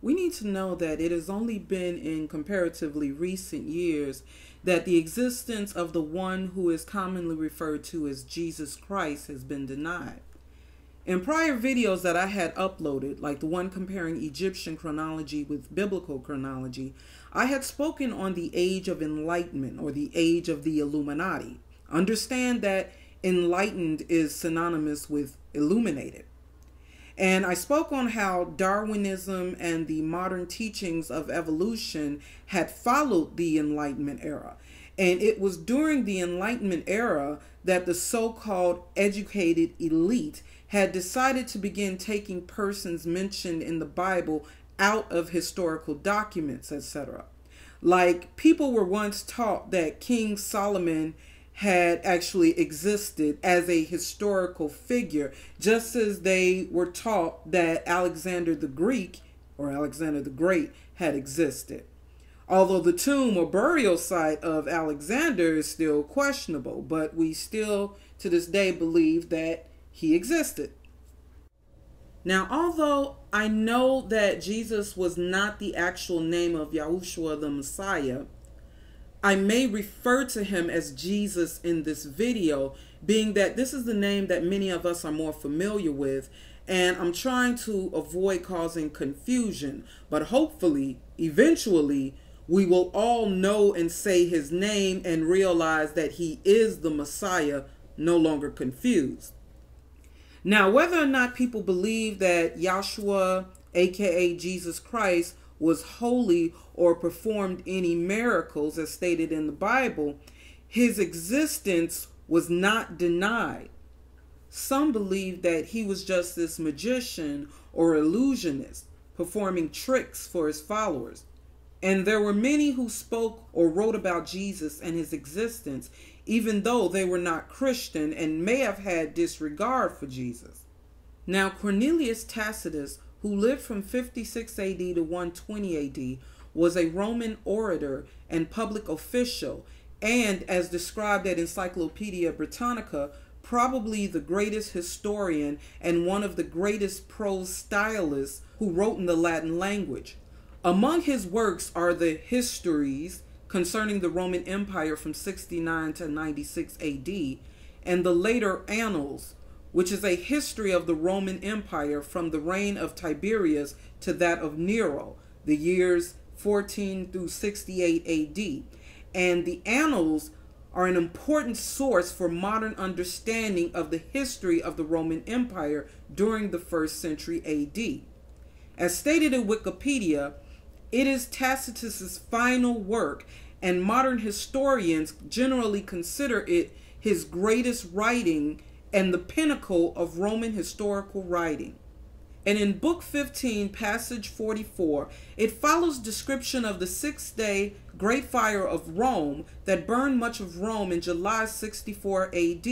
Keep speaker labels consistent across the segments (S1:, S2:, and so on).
S1: we need to know that it has only been in comparatively recent years that the existence of the one who is commonly referred to as Jesus Christ has been denied. In prior videos that I had uploaded, like the one comparing Egyptian chronology with biblical chronology, I had spoken on the age of enlightenment, or the age of the Illuminati. Understand that enlightened is synonymous with illuminated. And I spoke on how Darwinism and the modern teachings of evolution had followed the Enlightenment era. And it was during the Enlightenment era that the so-called educated elite had decided to begin taking persons mentioned in the Bible out of historical documents, etc. Like, people were once taught that King Solomon had actually existed as a historical figure, just as they were taught that Alexander the Greek, or Alexander the Great, had existed. Although the tomb or burial site of Alexander is still questionable, but we still to this day believe that he existed. Now, although I know that Jesus was not the actual name of Yahushua the Messiah, I may refer to him as Jesus in this video, being that this is the name that many of us are more familiar with, and I'm trying to avoid causing confusion, but hopefully, eventually, we will all know and say his name and realize that he is the Messiah, no longer confused. Now, whether or not people believe that Yahshua, aka Jesus Christ, was holy or performed any miracles as stated in the Bible, his existence was not denied. Some believe that he was just this magician or illusionist performing tricks for his followers. And there were many who spoke or wrote about Jesus and his existence, even though they were not Christian and may have had disregard for Jesus. Now, Cornelius Tacitus, who lived from 56 AD to 120 AD, was a Roman orator and public official, and as described at Encyclopedia Britannica, probably the greatest historian and one of the greatest prose stylists who wrote in the Latin language. Among his works are the Histories concerning the Roman Empire from 69 to 96 AD, and the later Annals, which is a history of the Roman Empire from the reign of Tiberius to that of Nero, the years 14 through 68 AD. And the Annals are an important source for modern understanding of the history of the Roman Empire during the 1st century AD. As stated in Wikipedia, it is Tacitus's final work, and modern historians generally consider it his greatest writing and the pinnacle of Roman historical writing. And in Book 15, Passage 44, it follows description of the 6-day Great Fire of Rome that burned much of Rome in July 64 AD.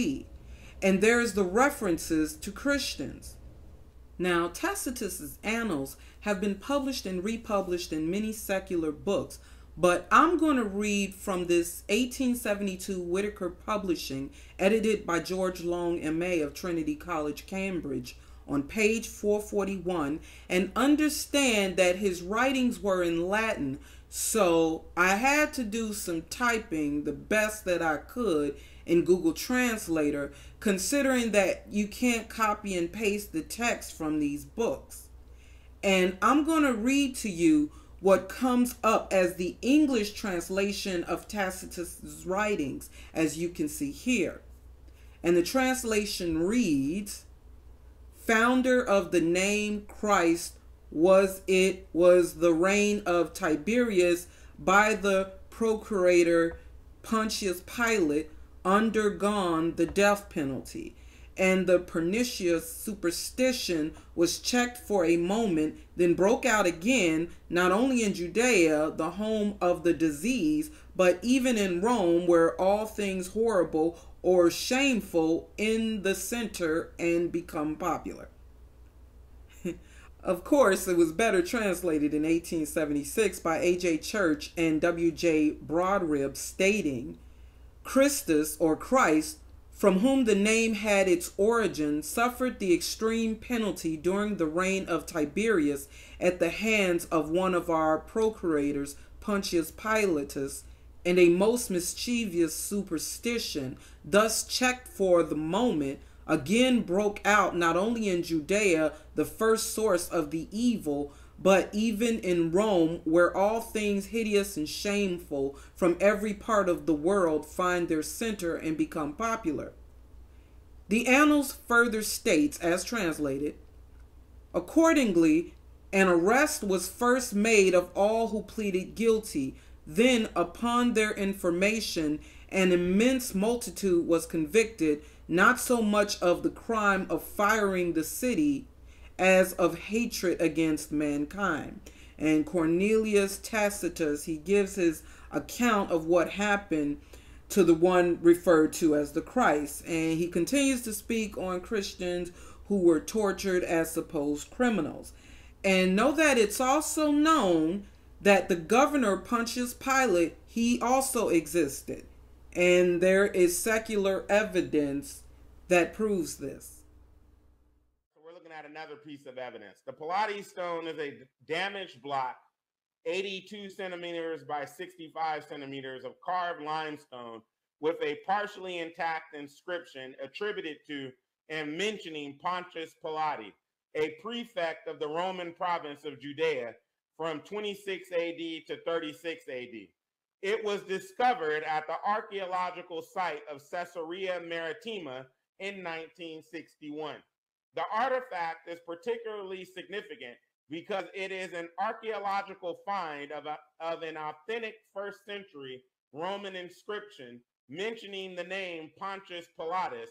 S1: And there is the references to Christians. Now, Tacitus's Annals have been published and republished in many secular books, but I'm going to read from this 1872 Whitaker Publishing, edited by George Long, M.A. of Trinity College, Cambridge, on page 441, and understand that his writings were in Latin, so I had to do some typing the best that I could in Google Translator, considering that you can't copy and paste the text from these books. And I'm going to read to you what comes up as the English translation of Tacitus's writings, as you can see here. And the translation reads, "Founder of the name Christ was the reign of Tiberius by the procurator Pontius Pilate undergone the death penalty, and the pernicious superstition was checked for a moment, then broke out again, not only in Judea, the home of the disease, but even in Rome, where all things horrible or shameful in the center and become popular." Of course, it was better translated in 1876 by A.J. Church and W.J. Broadribs, stating, "Christus, or Christ, from whom the name had its origin, suffered the extreme penalty during the reign of Tiberius at the hands of one of our procurators, Pontius Pilatus, and a most mischievous superstition, thus checked for the moment, again broke out not only in Judea, the first source of the evil, but even in Rome, where all things hideous and shameful from every part of the world find their center and become popular. The Annals further states, as translated, accordingly, an arrest was first made of all who pleaded guilty. Then, upon their information, an immense multitude was convicted, not so much of the crime of firing the city as of hatred against mankind. And Cornelius Tacitus, he gives his account of what happened to the one referred to as the Christ. And he continues to speak on Christians who were tortured as supposed criminals. And know that it's also known that the governor Pontius Pilate, he also existed. And there is secular evidence that proves this.
S2: At another piece of evidence. The Pilates stone is a damaged block, 82 centimeters by 65 centimeters of carved limestone with a partially intact inscription attributed to and mentioning Pontius Pilate, a prefect of the Roman province of Judea from 26 AD to 36 AD. It was discovered at the archaeological site of Caesarea Maritima in 1961. The artifact is particularly significant because it is an archaeological find of an authentic first century Roman inscription mentioning the name Pontius Pilatus.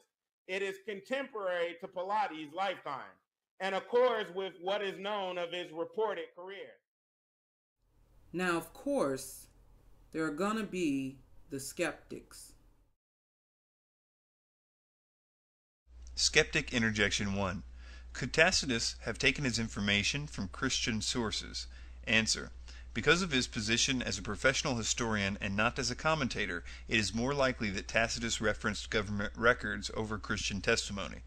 S2: It is contemporary to Pilates' lifetime and accords with what is known of his reported career.
S1: Now, of course, there are going to be the skeptics.
S3: Skeptic Interjection 1. Could Tacitus have taken his information from Christian sources? Answer. Because of his position as a professional historian and not as a commentator, it is more likely that Tacitus referenced government records over Christian testimony.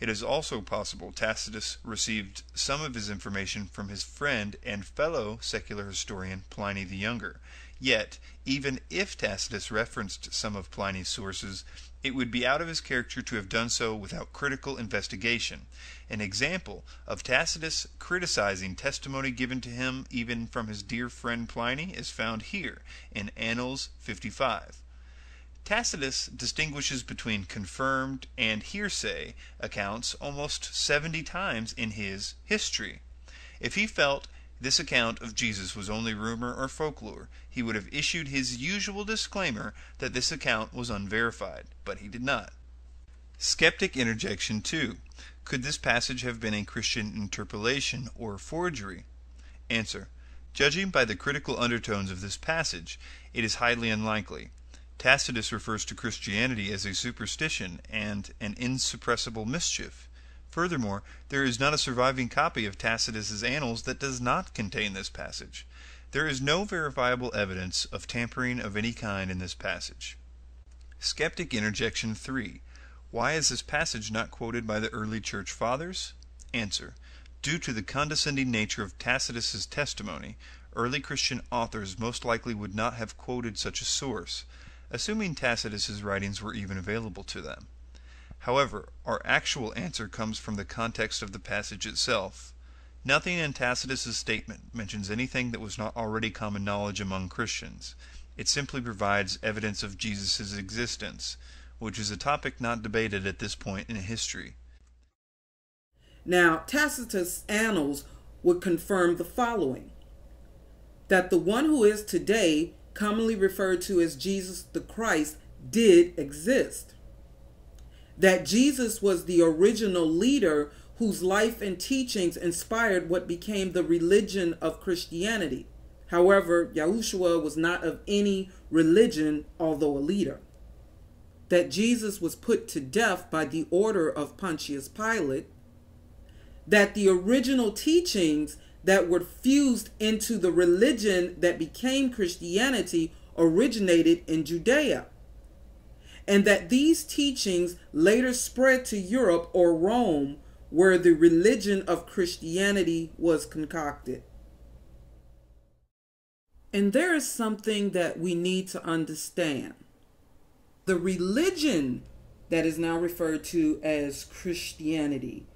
S3: It is also possible Tacitus received some of his information from his friend and fellow secular historian Pliny the Younger. Yet, even if Tacitus referenced some of Pliny's sources, it would be out of his character to have done so without critical investigation. An example of Tacitus criticizing testimony given to him even from his dear friend Pliny is found here in Annals 55. Tacitus distinguishes between confirmed and hearsay accounts almost 70 times in his history. If he felt this account of Jesus was only rumor or folklore, he would have issued his usual disclaimer that this account was unverified, but he did not. Skeptic Interjection 2. Could this passage have been a Christian interpolation or forgery? Answer. Judging by the critical undertones of this passage, it is highly unlikely. Tacitus refers to Christianity as a superstition and an insuppressible mischief. Furthermore, there is not a surviving copy of Tacitus's Annals that does not contain this passage. There is no verifiable evidence of tampering of any kind in this passage. Skeptic Interjection 3. Why is this passage not quoted by the early church fathers? Answer. Due to the condescending nature of Tacitus's testimony, early Christian authors most likely would not have quoted such a source, assuming Tacitus's writings were even available to them. However, our actual answer comes from the context of the passage itself. Nothing in Tacitus's statement mentions anything that was not already common knowledge among Christians. It simply provides evidence of Jesus' existence, which is a topic not debated at this point in history.
S1: Now, Tacitus' Annals would confirm the following: that the one who is today commonly referred to as Jesus the Christ did exist. That Jesus was the original leader whose life and teachings inspired what became the religion of Christianity. However, YAHUSHUA was not of any religion, although a leader. That Jesus was put to death by the order of Pontius Pilate. That the original teachings that were fused into the religion that became Christianity originated in Judea. and that these teachings later spread to Europe or Rome, where the religion of Christianity was concocted. And there is something that we need to understand. The religion that is now referred to as Christianity,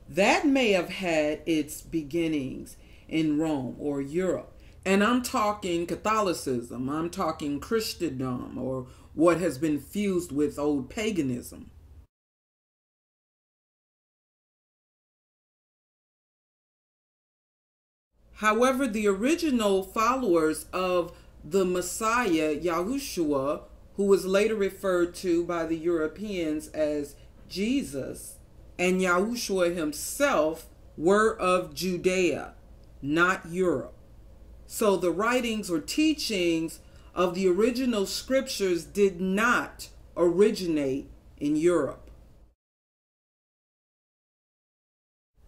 S1: that may have had its beginnings in Rome or Europe. And I'm talking Catholicism, I'm talking Christendom, or what has been fused with old paganism. However, the original followers of the Messiah, YAHUSHUA, who was later referred to by the Europeans as Jesus, and YAHUSHUA himself were of Judea, not Europe. So the writings or teachings of the original scriptures did not originate in Europe.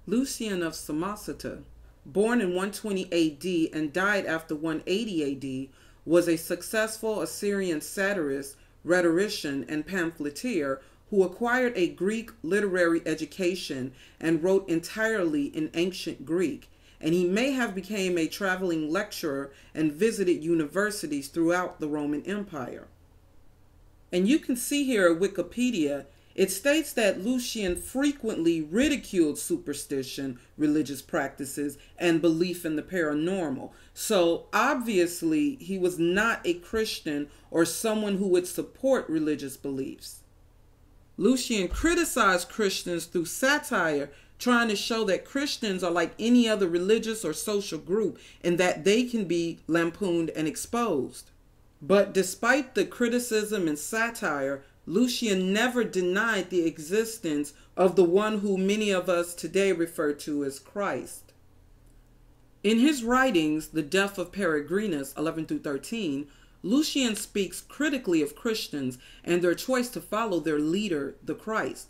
S1: Lucian of Samosata, born in 120 AD and died after 180 AD, was a successful Assyrian satirist, rhetorician, and pamphleteer who acquired a Greek literary education and wrote entirely in ancient Greek, and he may have become a traveling lecturer and visited universities throughout the Roman Empire. And you can see here at Wikipedia, it states that Lucian frequently ridiculed superstition, religious practices, and belief in the paranormal. So obviously, he was not a Christian or someone who would support religious beliefs. Lucian criticized Christians through satire, trying to show that Christians are like any other religious or social group and that they can be lampooned and exposed. But despite the criticism and satire, Lucian never denied the existence of the one who many of us today refer to as Christ. In his writings, The Death of Peregrinus, 11-13, Lucian speaks critically of Christians and their choice to follow their leader, the Christ.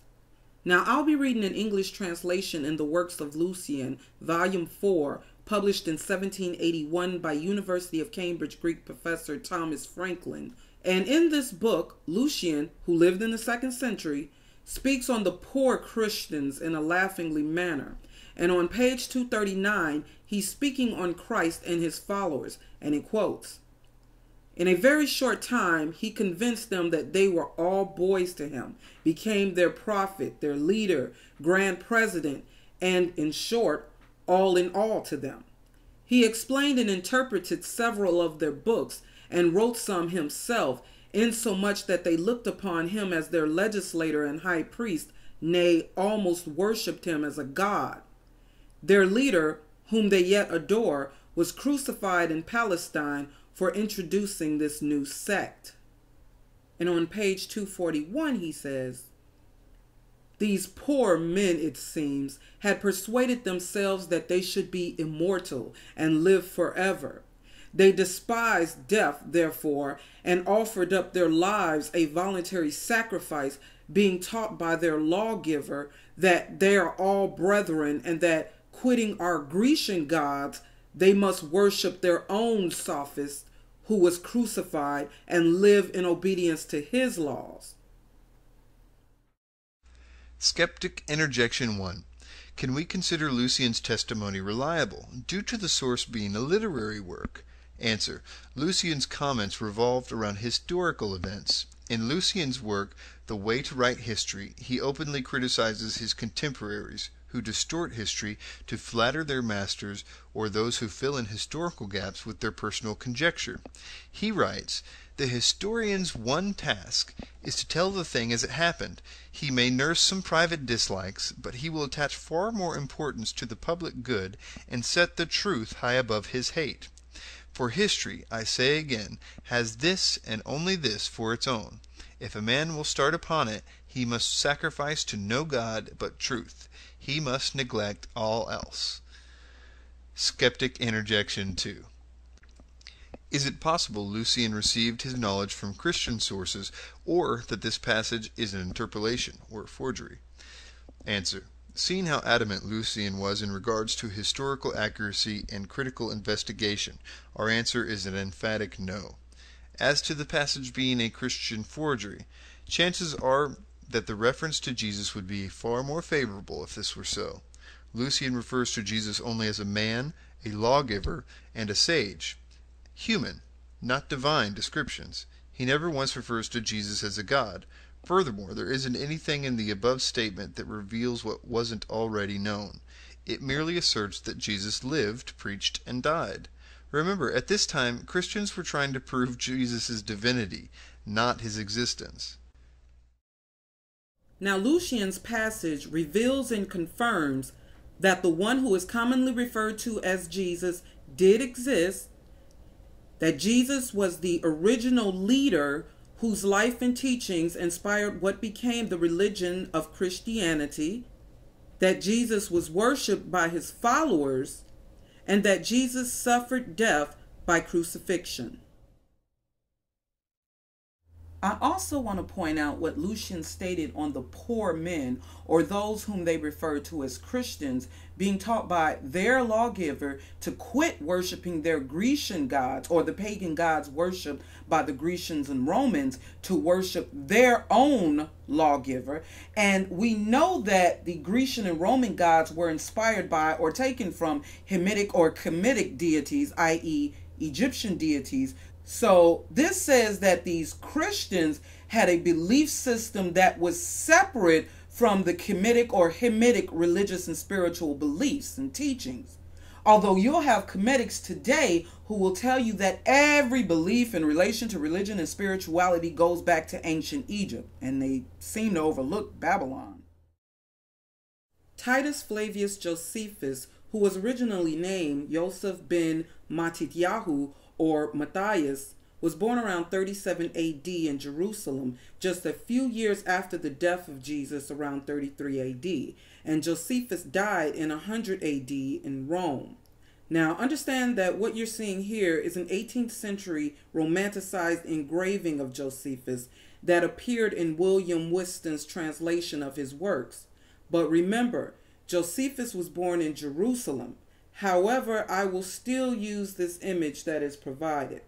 S1: Now, I'll be reading an English translation in the Works of Lucian, Volume 4, published in 1781 by University of Cambridge Greek professor Thomas Franklin. And in this book, Lucian, who lived in the 2nd century, speaks on the poor Christians in a laughingly manner. And on page 239, he's speaking on Christ and his followers, and he quotes, "In a very short time, he convinced them that they were all boys to him, became their prophet, their leader, grand president, and, in short, all in all to them. He explained and interpreted several of their books, and wrote some himself, insomuch that they looked upon him as their legislator and high priest, nay, almost worshipped him as a god. Their leader, whom they yet adore, was crucified in Palestine for introducing this new sect." And on page 241 he says, "These poor men, it seems, had persuaded themselves that they should be immortal and live forever. They despised death, therefore, and offered up their lives a voluntary sacrifice, being taught by their lawgiver that they are all brethren, and that, quitting our Grecian gods, they must worship their own sophist, who was crucified, and live in obedience to his laws."
S3: Skeptic Interjection 1. Can we consider Lucian's testimony reliable, due to the source being a literary work? Answer. Lucian's comments revolved around historical events. In Lucian's work, The Way to Write History, he openly criticizes his contemporaries, who distort history to flatter their masters or those who fill in historical gaps with their personal conjecture. He writes, "The historian's one task is to tell the thing as it happened. He may nurse some private dislikes, but he will attach far more importance to the public good and set the truth high above his hate. For history, I say again, has this and only this for its own. If a man will start upon it, he must sacrifice to no God but truth. He must neglect all else." Skeptic Interjection 2. Is it possible Lucian received his knowledge from Christian sources, or that this passage is an interpolation or forgery? Answer. Seeing how adamant Lucian was in regards to historical accuracy and critical investigation, our answer is an emphatic no. As to the passage being a Christian forgery, Chances are that the reference to Jesus would be far more favorable if this were so. Lucian refers to Jesus only as a man, a lawgiver, and a sage. Human, not divine descriptions. He never once refers to Jesus as a god. Furthermore, there isn't anything in the above statement that reveals what wasn't already known. It merely asserts that Jesus lived, preached, and died. Remember, at this time, Christians were trying to prove Jesus' divinity, not his existence.
S1: Now, Lucian's passage reveals and confirms that the one who is commonly referred to as Jesus did exist, that Jesus was the original leader whose life and teachings inspired what became the religion of Christianity, that Jesus was worshipped by his followers, and that Jesus suffered death by crucifixion. I also want to point out what Lucian stated on the poor men, or those whom they refer to as Christians, being taught by their lawgiver to quit worshiping their Grecian gods, or the pagan gods worshipped by the Grecians and Romans, to worship their own lawgiver. And we know that the Grecian and Roman gods were inspired by or taken from Hamitic or Kemetic deities, i.e. Egyptian deities. So this says that these Christians had a belief system that was separate from the Kemetic or Hamitic religious and spiritual beliefs and teachings. Although you'll have Kemetics today who will tell you that every belief in relation to religion and spirituality goes back to ancient Egypt, and they seem to overlook Babylon. Titus Flavius Josephus, who was originally named Yosef ben Matityahu or Matthias, was born around 37 AD in Jerusalem, just a few years after the death of Jesus around 33 AD, and Josephus died in 100 AD in Rome. Now, understand that what you're seeing here is an 18th century romanticized engraving of Josephus that appeared in William Whiston's translation of his works. But remember, Josephus was born in Jerusalem. However, I will still use this image that is provided.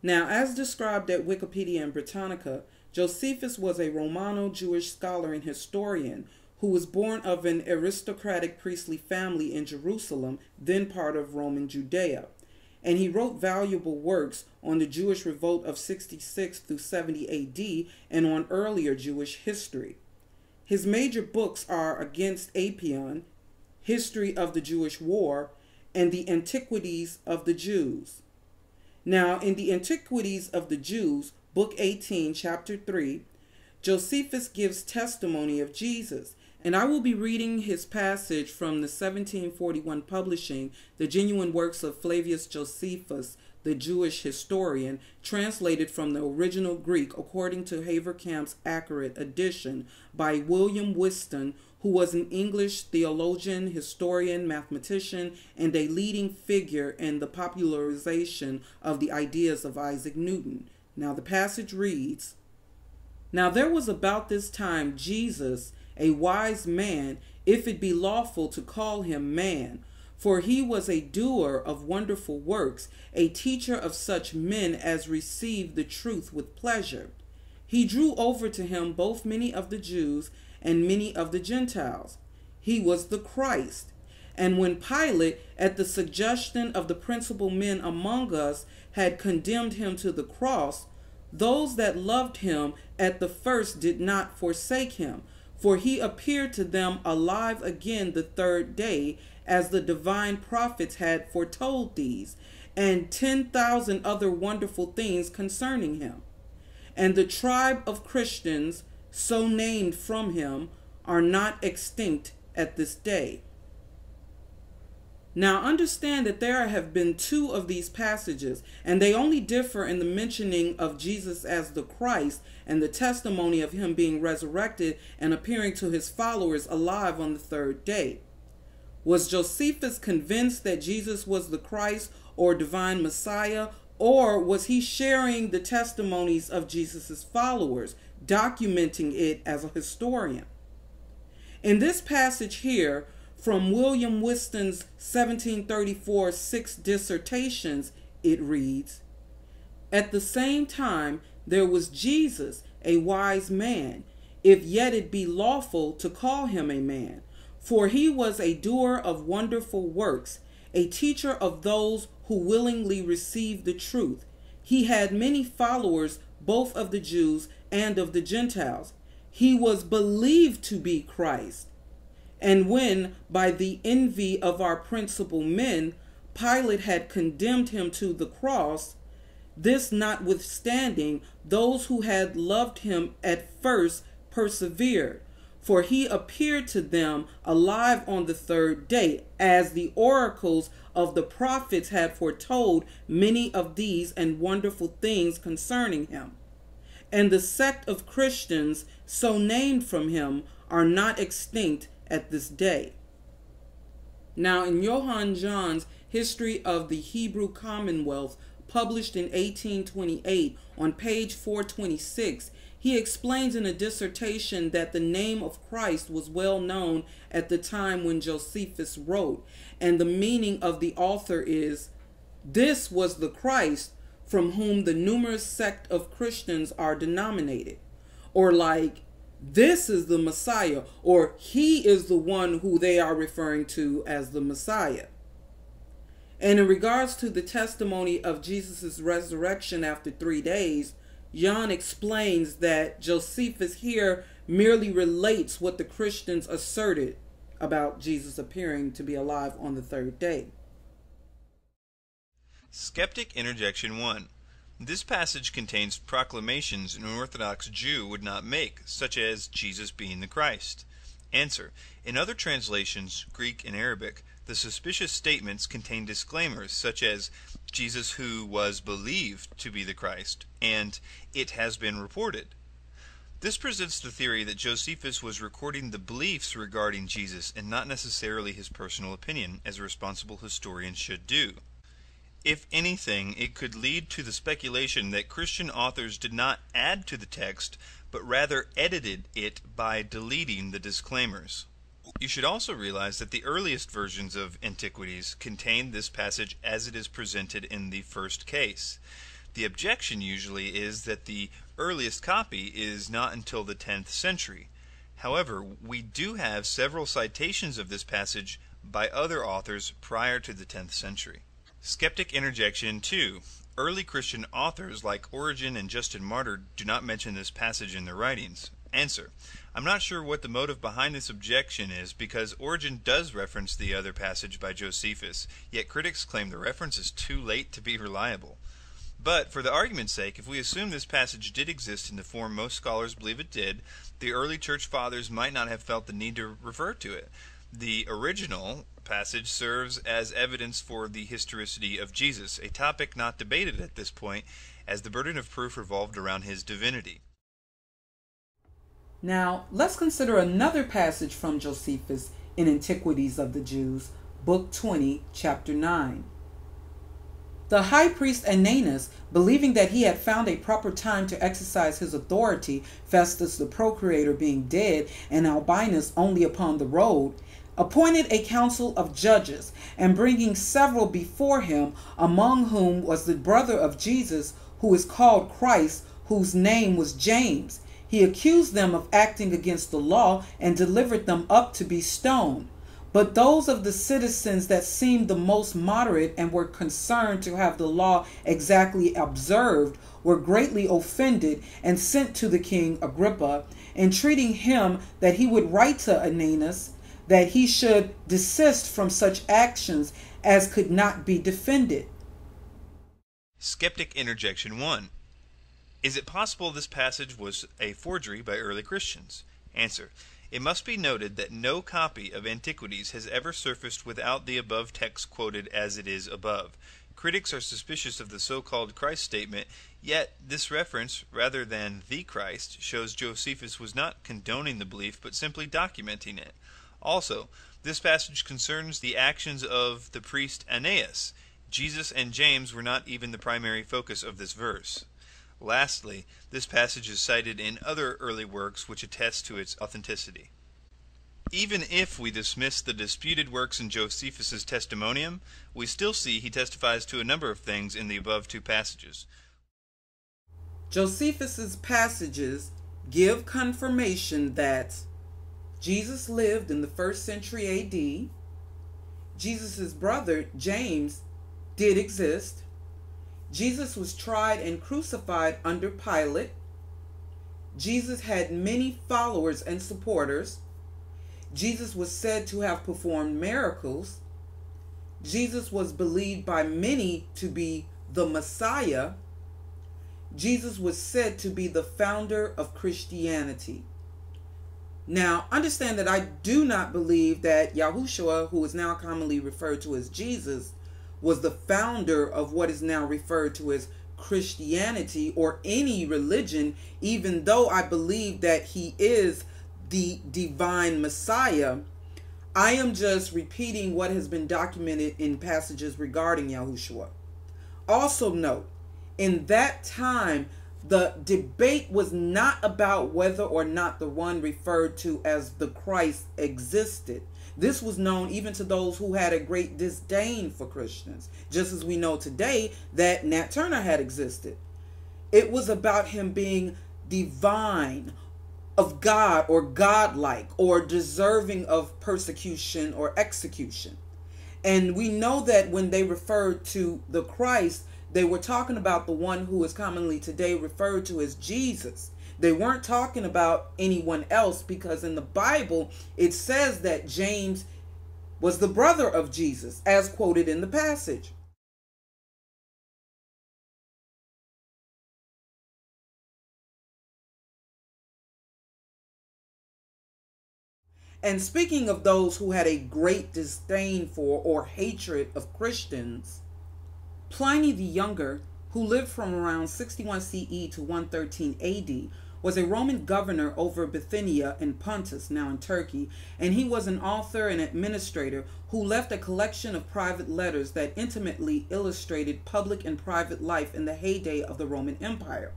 S1: Now, as described at Wikipedia and Britannica, Josephus was a Romano-Jewish scholar and historian who was born of an aristocratic priestly family in Jerusalem, then part of Roman Judea. And he wrote valuable works on the Jewish revolt of 66 through 70 AD and on earlier Jewish history. His major books are Against Apion, History of the Jewish War, and the Antiquities of the Jews. Now, in the Antiquities of the Jews, Book 18, Chapter 3, Josephus gives testimony of Jesus, and I will be reading his passage from the 1741 publishing, The Genuine Works of Flavius Josephus, the Jewish historian, translated from the original Greek according to Haverkamp's accurate edition by William Whiston, who was an English theologian, historian, mathematician, and a leading figure in the popularization of the ideas of Isaac Newton. Now the passage reads, "Now there was about this time Jesus, a wise man, if it be lawful to call him man, for he was a doer of wonderful works, a teacher of such men as received the truth with pleasure. He drew over to him both many of the Jews and many of the Gentiles. He was the Christ. And when Pilate, at the suggestion of the principal men among us, had condemned him to the cross, those that loved him at the first did not forsake him, for he appeared to them alive again the third day, as the divine prophets had foretold these, and 10,000 other wonderful things concerning him. And the tribe of Christians, so named from him, are not extinct at this day." Now understand that there have been two of these passages, and they only differ in the mentioning of Jesus as the Christ and the testimony of him being resurrected and appearing to his followers alive on the third day. Was Josephus convinced that Jesus was the Christ or divine Messiah, or was he sharing the testimonies of Jesus' followers, documenting it as a historian? In this passage here, from William Whiston's 1734 6 dissertations, it reads, "At the same time, there was Jesus, a wise man, if yet it be lawful to call him a man. For he was a doer of wonderful works, a teacher of those who willingly receive the truth. He had many followers, both of the Jews and of the Gentiles. He was believed to be Christ. And when, by the envy of our principal men, Pilate had condemned him to the cross, this notwithstanding, those who had loved him at first persevered. For he appeared to them alive on the third day, as the oracles of the prophets had foretold many of these and wonderful things concerning him. And the sect of Christians, so named from him, are not extinct at this day. Now, in Johann John's History of the Hebrew Commonwealth, published in 1828, on page 426, he explains in a dissertation that the name of Christ was well known at the time when Josephus wrote, and the meaning of the author is, "This was the Christ from whom the numerous sect of Christians are denominated," or like, "This is the Messiah," or "He is the one who they are referring to as the Messiah. And in regards to the testimony of Jesus' resurrection after 3 days, John explains that Josephus here merely relates what the Christians asserted about Jesus appearing to be alive on the third day.
S3: Skeptic Interjection 1. This passage contains proclamations an Orthodox Jew would not make, such as Jesus being the Christ. Answer. In other translations, Greek and Arabic, the suspicious statements contain disclaimers such as Jesus who was believed to be the Christ and it has been reported. This presents the theory that Josephus was recording the beliefs regarding Jesus and not necessarily his personal opinion, as a responsible historian should do. If anything, it could lead to the speculation that Christian authors did not add to the text, but rather edited it by deleting the disclaimers. You should also realize that the earliest versions of Antiquities contain this passage as it is presented in the first case. The objection usually is that the earliest copy is not until the 10th century. However, we do have several citations of this passage by other authors prior to the 10th century. Skeptic Interjection 2. Early Christian authors like Origen and Justin Martyr do not mention this passage in their writings. Answer. I'm not sure what the motive behind this objection is, because Origen does reference the other passage by Josephus, yet critics claim the reference is too late to be reliable. But, for the argument's sake, if we assume this passage did exist in the form most scholars believe it did, the early church fathers might not have felt the need to refer to it. The original passage serves as evidence for the historicity of Jesus, a topic not debated at this point, as the burden of proof revolved around his divinity.
S1: Now, let's consider another passage from Josephus in Antiquities of the Jews, Book 20, Chapter 9. The high priest Ananus, believing that he had found a proper time to exercise his authority, Festus the procurator being dead and Albinus only upon the road, appointed a council of judges, and bringing several before him, among whom was the brother of Jesus, who is called Christ, whose name was James, he accused them of acting against the law and delivered them up to be stoned. But those of the citizens that seemed the most moderate and were concerned to have the law exactly observed were greatly offended and sent to the king Agrippa, entreating him that he would write to Ananus that he should desist from such actions as could not be defended.
S3: Skeptic Interjection 1. Is it possible this passage was a forgery by early Christians? Answer. It must be noted that no copy of Antiquities has ever surfaced without the above text quoted as it is above. Critics are suspicious of the so-called Christ statement, yet this reference, rather than the Christ, shows Josephus was not condoning the belief but simply documenting it. Also, this passage concerns the actions of the priest Aeneas. Jesus and James were not even the primary focus of this verse. Lastly, this passage is cited in other early works which attest to its authenticity. Even if we dismiss the disputed works in Josephus's testimonium, we still see he testifies to a number of things in the above two passages.
S1: Josephus's passages give confirmation that Jesus lived in the 1st century AD. Jesus' brother, James, did exist. Jesus was tried and crucified under Pilate. Jesus had many followers and supporters. Jesus was said to have performed miracles. Jesus was believed by many to be the Messiah. Jesus was said to be the founder of Christianity. Now, understand that I do not believe that YAHUSHUA, who is now commonly referred to as Jesus, was the founder of what is now referred to as Christianity or any religion, even though I believe that he is the divine Messiah. I am just repeating what has been documented in passages regarding YAHUSHUA. Also note, in that time, the debate was not about whether or not the one referred to as the Christ existed. This was known even to those who had a great disdain for Christians, just as we know today that Nat Turner had existed. It was about him being divine, of God or godlike, or deserving of persecution or execution. And we know that when they referred to the Christ, they were talking about the one who is commonly today referred to as Jesus. They weren't talking about anyone else, because in the Bible it says that James was the brother of Jesus, as quoted in the passage. And speaking of those who had a great disdain for or hatred of Christians, Pliny the Younger, who lived from around 61 CE to 113 AD, was a Roman governor over Bithynia and Pontus, now in Turkey, and he was an author and administrator who left a collection of private letters that intimately illustrated public and private life in the heyday of the Roman Empire.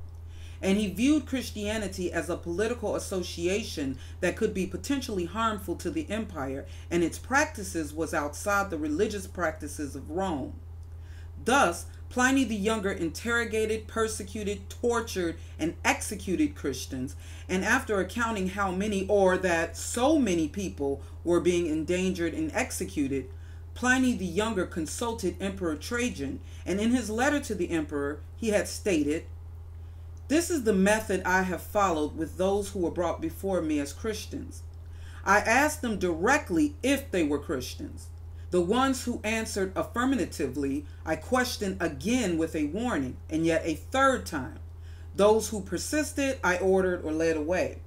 S1: And he viewed Christianity as a political association that could be potentially harmful to the empire, and its practices was outside the religious practices of Rome. Thus, Pliny the Younger interrogated, persecuted, tortured, and executed Christians, and after accounting how many, or that so many people were being endangered and executed, Pliny the Younger consulted Emperor Trajan, and in his letter to the emperor, he had stated, "This is the method I have followed with those who were brought before me as Christians. I asked them directly if they were Christians. The ones who answered affirmatively, I questioned again with a warning, and yet a third time. Those who persisted, I ordered or led away.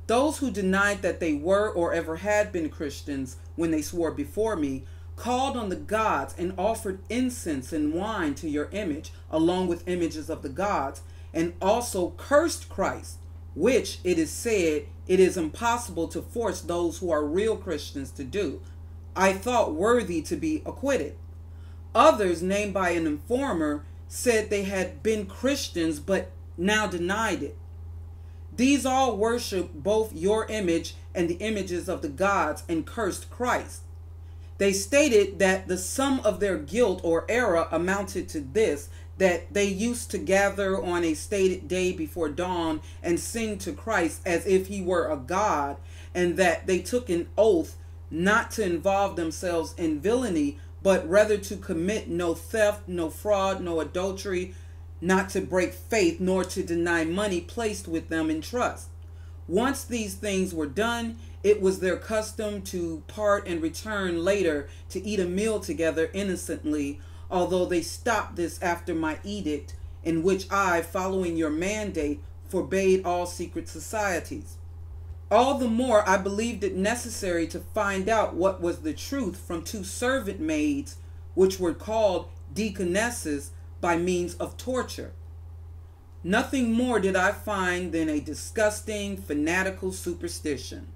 S1: Those who denied that they were or ever had been Christians when they swore before me, called on the gods and offered incense and wine to your image, along with images of the gods, and also cursed Christ, which it is said it is impossible to force those who are real Christians to do. I thought worthy to be acquitted. Others, named by an informer, said they had been Christians but now denied it. These all worship both your image and the images of the gods and cursed Christ. They stated that the sum of their guilt or error amounted to this, that they used to gather on a stated day before dawn and sing to Christ as if he were a god, and that they took an oath not to involve themselves in villainy, but rather to commit no theft, no fraud, no adultery, not to break faith, nor to deny money placed with them in trust. Once these things were done, it was their custom to part and return later to eat a meal together innocently, although they stopped this after my edict, in which I, following your mandate, forbade all secret societies. All the more I believed it necessary to find out what was the truth from two servant maids, which were called deaconesses, by means of torture. Nothing more did I find than a disgusting, fanatical superstition."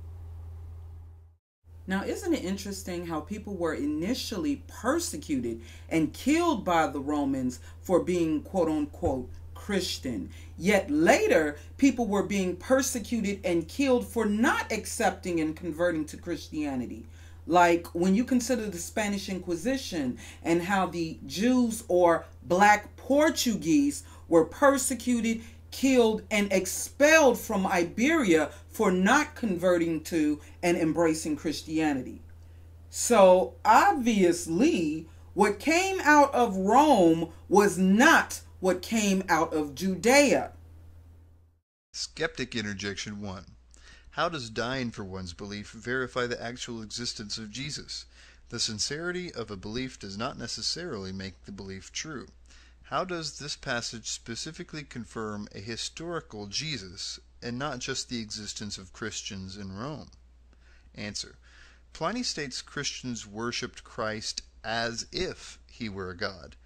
S1: Now, isn't it interesting how people were initially persecuted and killed by the Romans for being quote-unquote Christian, yet later people were being persecuted and killed for not accepting and converting to Christianity? Like when you consider the Spanish Inquisition and how the Jews or Black Portuguese were persecuted, killed, and expelled from Iberia for not converting to and embracing Christianity. So obviously, what came out of Rome was not what came out of Judea.
S3: Skeptic interjection 1. How does dying for one's belief verify the actual existence of Jesus? The sincerity of a belief does not necessarily make the belief true. How does this passage specifically confirm a historical Jesus and not just the existence of Christians in Rome? Answer. Pliny states Christians worshipped Christ as if he were a god.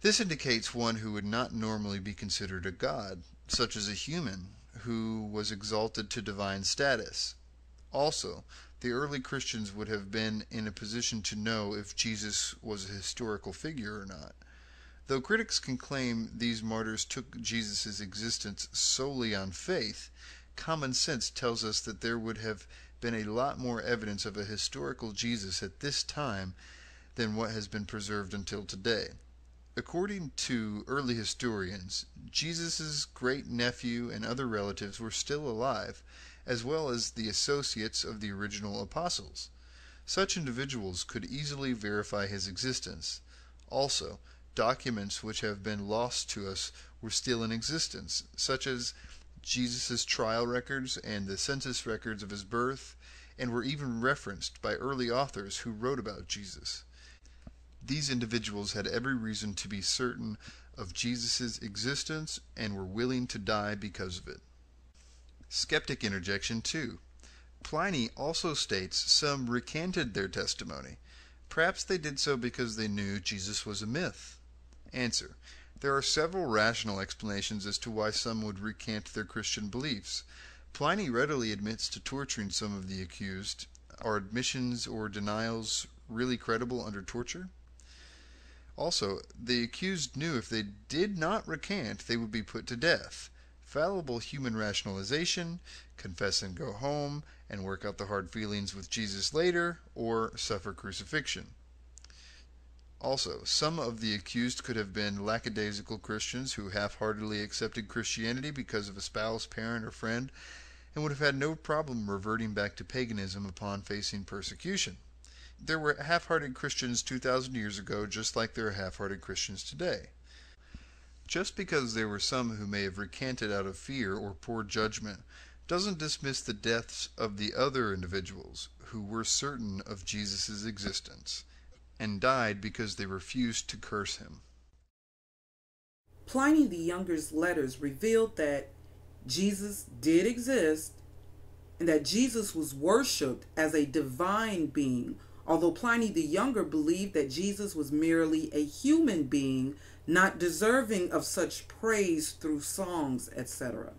S3: This indicates one who would not normally be considered a god, such as a human, who was exalted to divine status. Also, the early Christians would have been in a position to know if Jesus was a historical figure or not. Though critics can claim these martyrs took Jesus' existence solely on faith, common sense tells us that there would have been a lot more evidence of a historical Jesus at this time than what has been preserved until today. According to early historians, Jesus' great-nephew and other relatives were still alive, as well as the associates of the original apostles. Such individuals could easily verify his existence. Also, documents which have been lost to us were still in existence, such as Jesus' trial records and the census records of his birth, and were even referenced by early authors who wrote about Jesus. These individuals had every reason to be certain of Jesus' existence and were willing to die because of it. Skeptic interjection 2. Pliny also states some recanted their testimony. Perhaps they did so because they knew Jesus was a myth. Answer. There are several rational explanations as to why some would recant their Christian beliefs. Pliny readily admits to torturing some of the accused. Are admissions or denials really credible under torture? Also, the accused knew if they did not recant, they would be put to death. Fallible human rationalization, confess and go home, and work out the hard feelings with Jesus later, or suffer crucifixion. Also, some of the accused could have been lackadaisical Christians who half-heartedly accepted Christianity because of a spouse, parent, or friend, and would have had no problem reverting back to paganism upon facing persecution. There were half-hearted Christians 2,000 years ago, just like there are half-hearted Christians today. Just because there were some who may have recanted out of fear or poor judgment doesn't dismiss the deaths of the other individuals who were certain of Jesus' existence and died because they refused to curse him.
S1: Pliny the Younger's letters revealed that Jesus did exist and that Jesus was worshipped as a divine being, although Pliny the Younger believed that Jesus was merely a human being, not deserving of such praise through songs, etc.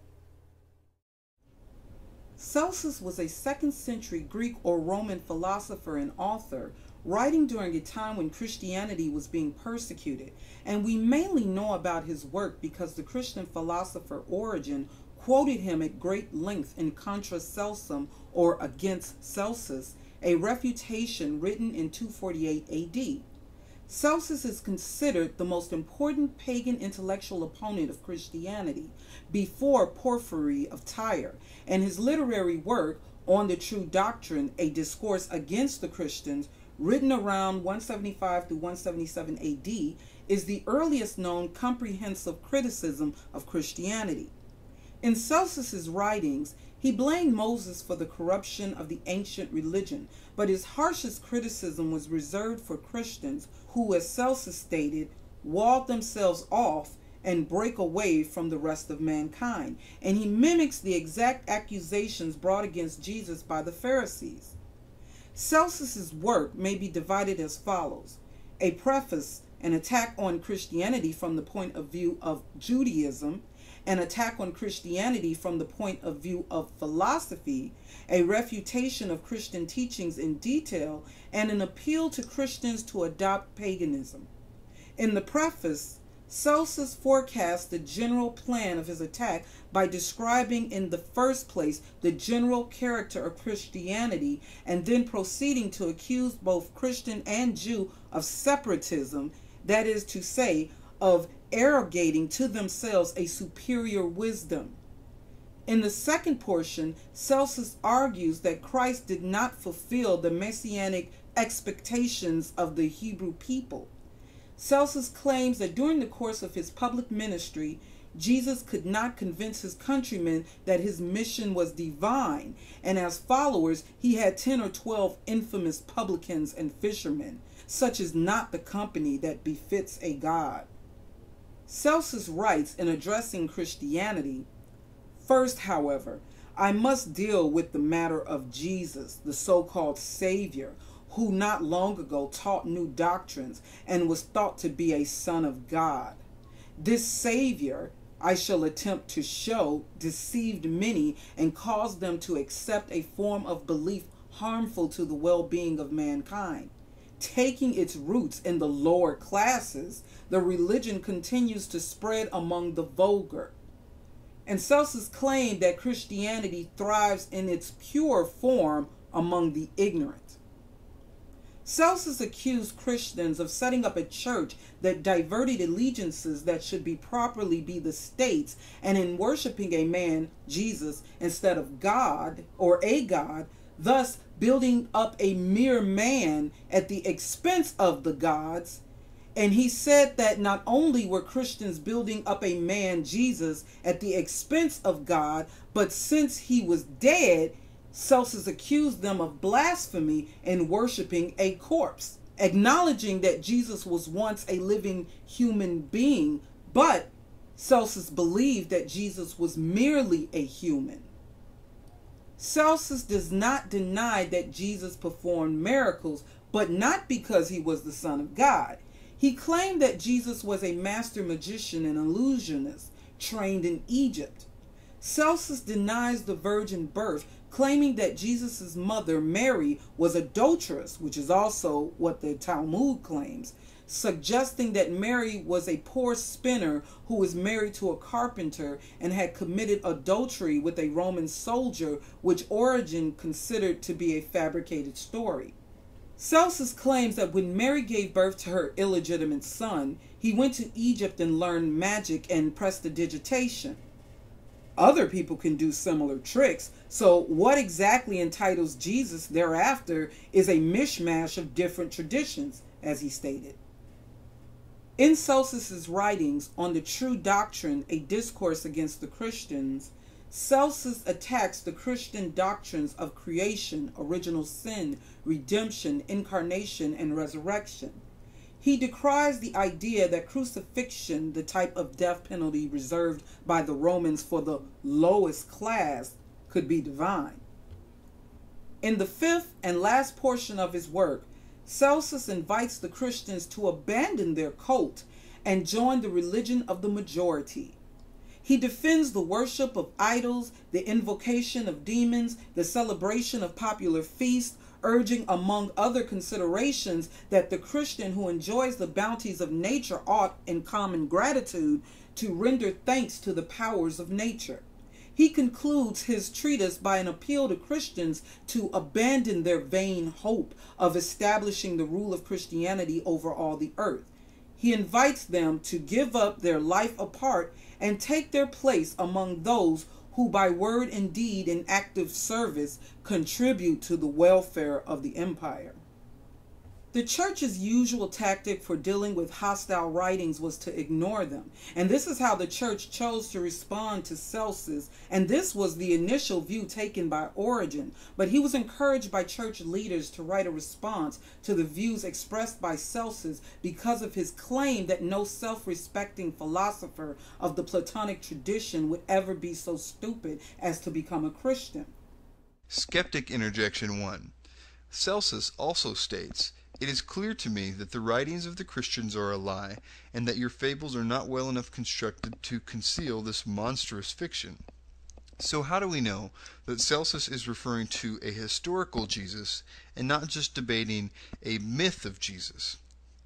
S1: Celsus was a 2nd century Greek or Roman philosopher and author, writing during a time when Christianity was being persecuted, and we mainly know about his work because the Christian philosopher Origen quoted him at great length in Contra Celsum, or Against Celsus, a refutation written in 248 AD. Celsus is considered the most important pagan intellectual opponent of Christianity before Porphyry of Tyre, and his literary work, On the True Doctrine, a Discourse Against the Christians, written around 175 to 177 AD, is the earliest known comprehensive criticism of Christianity. In Celsus's writings, he blamed Moses for the corruption of the ancient religion, but his harshest criticism was reserved for Christians who, as Celsus stated, walled themselves off and break away from the rest of mankind, and he mimics the exact accusations brought against Jesus by the Pharisees. Celsus's work may be divided as follows: a preface, an attack on Christianity from the point of view of Judaism; an attack on Christianity from the point of view of philosophy; a refutation of Christian teachings in detail; and an appeal to Christians to adopt paganism. In the preface, Celsus forecasts the general plan of his attack by describing in the first place the general character of Christianity, and then proceeding to accuse both Christian and Jew of separatism, that is to say, of arrogating to themselves a superior wisdom. In the second portion, Celsus argues that Christ did not fulfill the messianic expectations of the Hebrew people. Celsus claims that during the course of his public ministry, Jesus could not convince his countrymen that his mission was divine, and as followers he had 10 or 12 infamous publicans and fishermen. Such is not the company that befits a god. Celsus writes in addressing Christianity, "First, however, I must deal with the matter of Jesus, the so-called Savior, who not long ago taught new doctrines and was thought to be a son of God. This Savior, I shall attempt to show, deceived many and caused them to accept a form of belief harmful to the well-being of mankind. Taking its roots in the lower classes, the religion continues to spread among the vulgar." And Celsus claimed that Christianity thrives in its pure form among the ignorant. Celsus accused Christians of setting up a church that diverted allegiances that should be properly be the state's, and in worshiping a man, Jesus, instead of God or a God, thus building up a mere man at the expense of the gods. And he said that not only were Christians building up a man, Jesus, at the expense of God, but since he was dead, Celsus accused them of blasphemy in worshiping a corpse, acknowledging that Jesus was once a living human being, but Celsus believed that Jesus was merely a human. Celsus does not deny that Jesus performed miracles, but not because he was the Son of God. He claimed that Jesus was a master magician and illusionist trained in Egypt. Celsus denies the virgin birth, claiming that Jesus' mother, Mary, was adulterous, which is also what the Talmud claims, suggesting that Mary was a poor spinner who was married to a carpenter and had committed adultery with a Roman soldier, which Origen considered to be a fabricated story. Celsus claims that when Mary gave birth to her illegitimate son, he went to Egypt and learned magic and prestidigitation. Other people can do similar tricks, so what exactly entitles Jesus thereafter is a mishmash of different traditions, as he stated. In Celsus's writings on the true doctrine, a discourse against the Christians, Celsus attacks the Christian doctrines of creation, original sin, redemption, incarnation, and resurrection. He decries the idea that crucifixion, the type of death penalty reserved by the Romans for the lowest class, could be divine. In the fifth and last portion of his work, Celsus invites the Christians to abandon their cult and join the religion of the majority. He defends the worship of idols, the invocation of demons, the celebration of popular feasts, urging, among other considerations, that the Christian who enjoys the bounties of nature ought, in common gratitude, to render thanks to the powers of nature. He concludes his treatise by an appeal to Christians to abandon their vain hope of establishing the rule of Christianity over all the earth. He invites them to give up their life apart and take their place among those who by word and deed in active service contribute to the welfare of the empire. The church's usual tactic for dealing with hostile writings was to ignore them, and this is how the church chose to respond to Celsus, and this was the initial view taken by Origen, but he was encouraged by church leaders to write a response to the views expressed by Celsus because of his claim that no self-respecting philosopher of the Platonic tradition would ever be so stupid as to become a Christian.
S3: Skeptic Interjection 1. Celsus also states, "It is clear to me that the writings of the Christians are a lie, and that your fables are not well enough constructed to conceal this monstrous fiction." So how do we know that Celsus is referring to a historical Jesus and not just debating a myth of Jesus?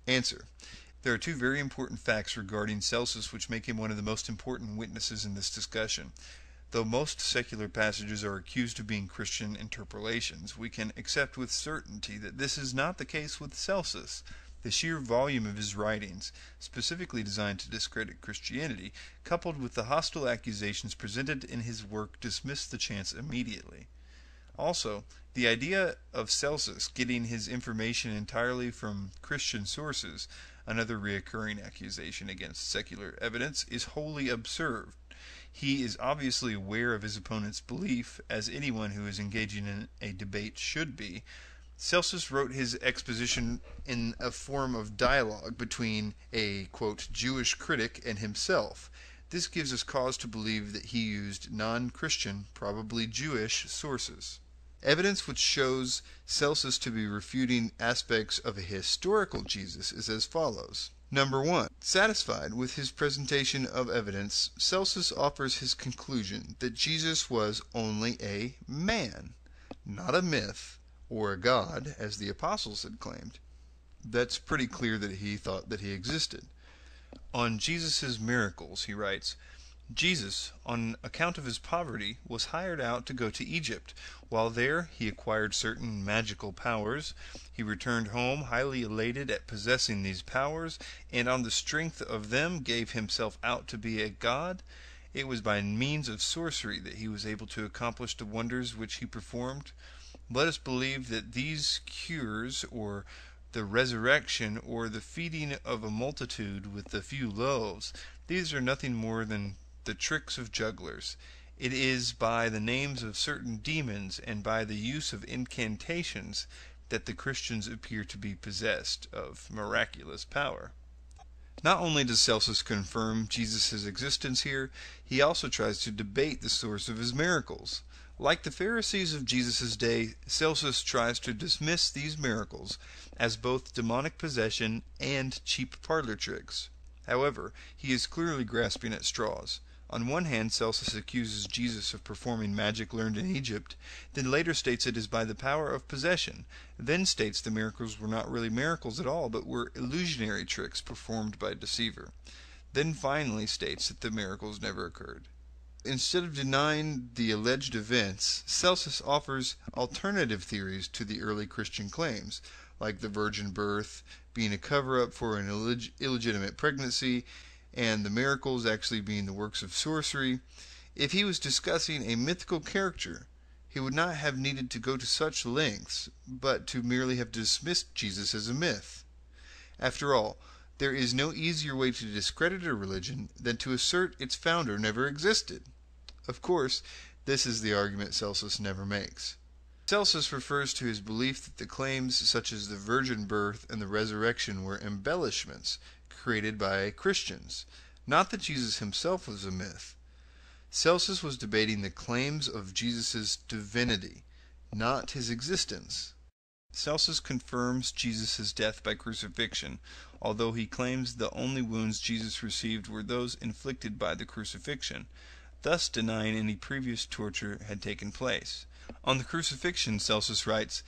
S3: Answer. There are two very important facts regarding Celsus which make him one of the most important witnesses in this discussion. Though most secular passages are accused of being Christian interpolations, we can accept with certainty that this is not the case with Celsus. The sheer volume of his writings, specifically designed to discredit Christianity, coupled with the hostile accusations presented in his work, dismissed the chance immediately. Also, the idea of Celsus getting his information entirely from Christian sources, another recurring accusation against secular evidence, is wholly absurd. He is obviously aware of his opponent's belief, as anyone who is engaging in a debate should be. Celsus wrote his exposition in a form of dialogue between a, quote, Jewish critic and himself. This gives us cause to believe that he used non-Christian, probably Jewish, sources. Evidence which shows Celsus to be refuting aspects of a historical Jesus is as follows. Number 1. Satisfied with his presentation of evidence, Celsus offers his conclusion that Jesus was only a man, not a myth, or a god, as the apostles had claimed. That's pretty clear that he thought that he existed. On Jesus' miracles, he writes, Jesus, on account of his poverty, was hired out to go to Egypt. While there, he acquired certain magical powers. He returned home highly elated at possessing these powers, and on the strength of them gave himself out to be a god. It was by means of sorcery that he was able to accomplish the wonders which he performed. Let us believe that these cures, or the resurrection, or the feeding of a multitude with the few loaves, these are nothing more than the tricks of jugglers. It is by the names of certain demons and by the use of incantations that the Christians appear to be possessed of miraculous power. Not only does Celsus confirm Jesus' existence here, he also tries to debate the source of his miracles. Like the Pharisees of Jesus' day, Celsus tries to dismiss these miracles as both demonic possession and cheap parlor tricks. However, he is clearly grasping at straws. On one hand, Celsus accuses Jesus of performing magic learned in Egypt, then later states it is by the power of possession, then states the miracles were not really miracles at all, but were illusionary tricks performed by a deceiver, then finally states that the miracles never occurred. Instead of denying the alleged events, Celsus offers alternative theories to the early Christian claims, like the virgin birth being a cover-up for an illegitimate pregnancy, and the miracles actually being the works of sorcery. If he was discussing a mythical character, he would not have needed to go to such lengths, but to merely have dismissed Jesus as a myth. After all, there is no easier way to discredit a religion than to assert its founder never existed. Of course, this is the argument Celsus never makes. Celsus refers to his belief that the claims such as the virgin birth and the resurrection were embellishments created by Christians, not that Jesus himself was a myth. Celsus was debating the claims of Jesus' divinity, not his existence. Celsus confirms Jesus' death by crucifixion, although he claims the only wounds Jesus received were those inflicted by the crucifixion, thus denying any previous torture had taken place. On the crucifixion, Celsus writes,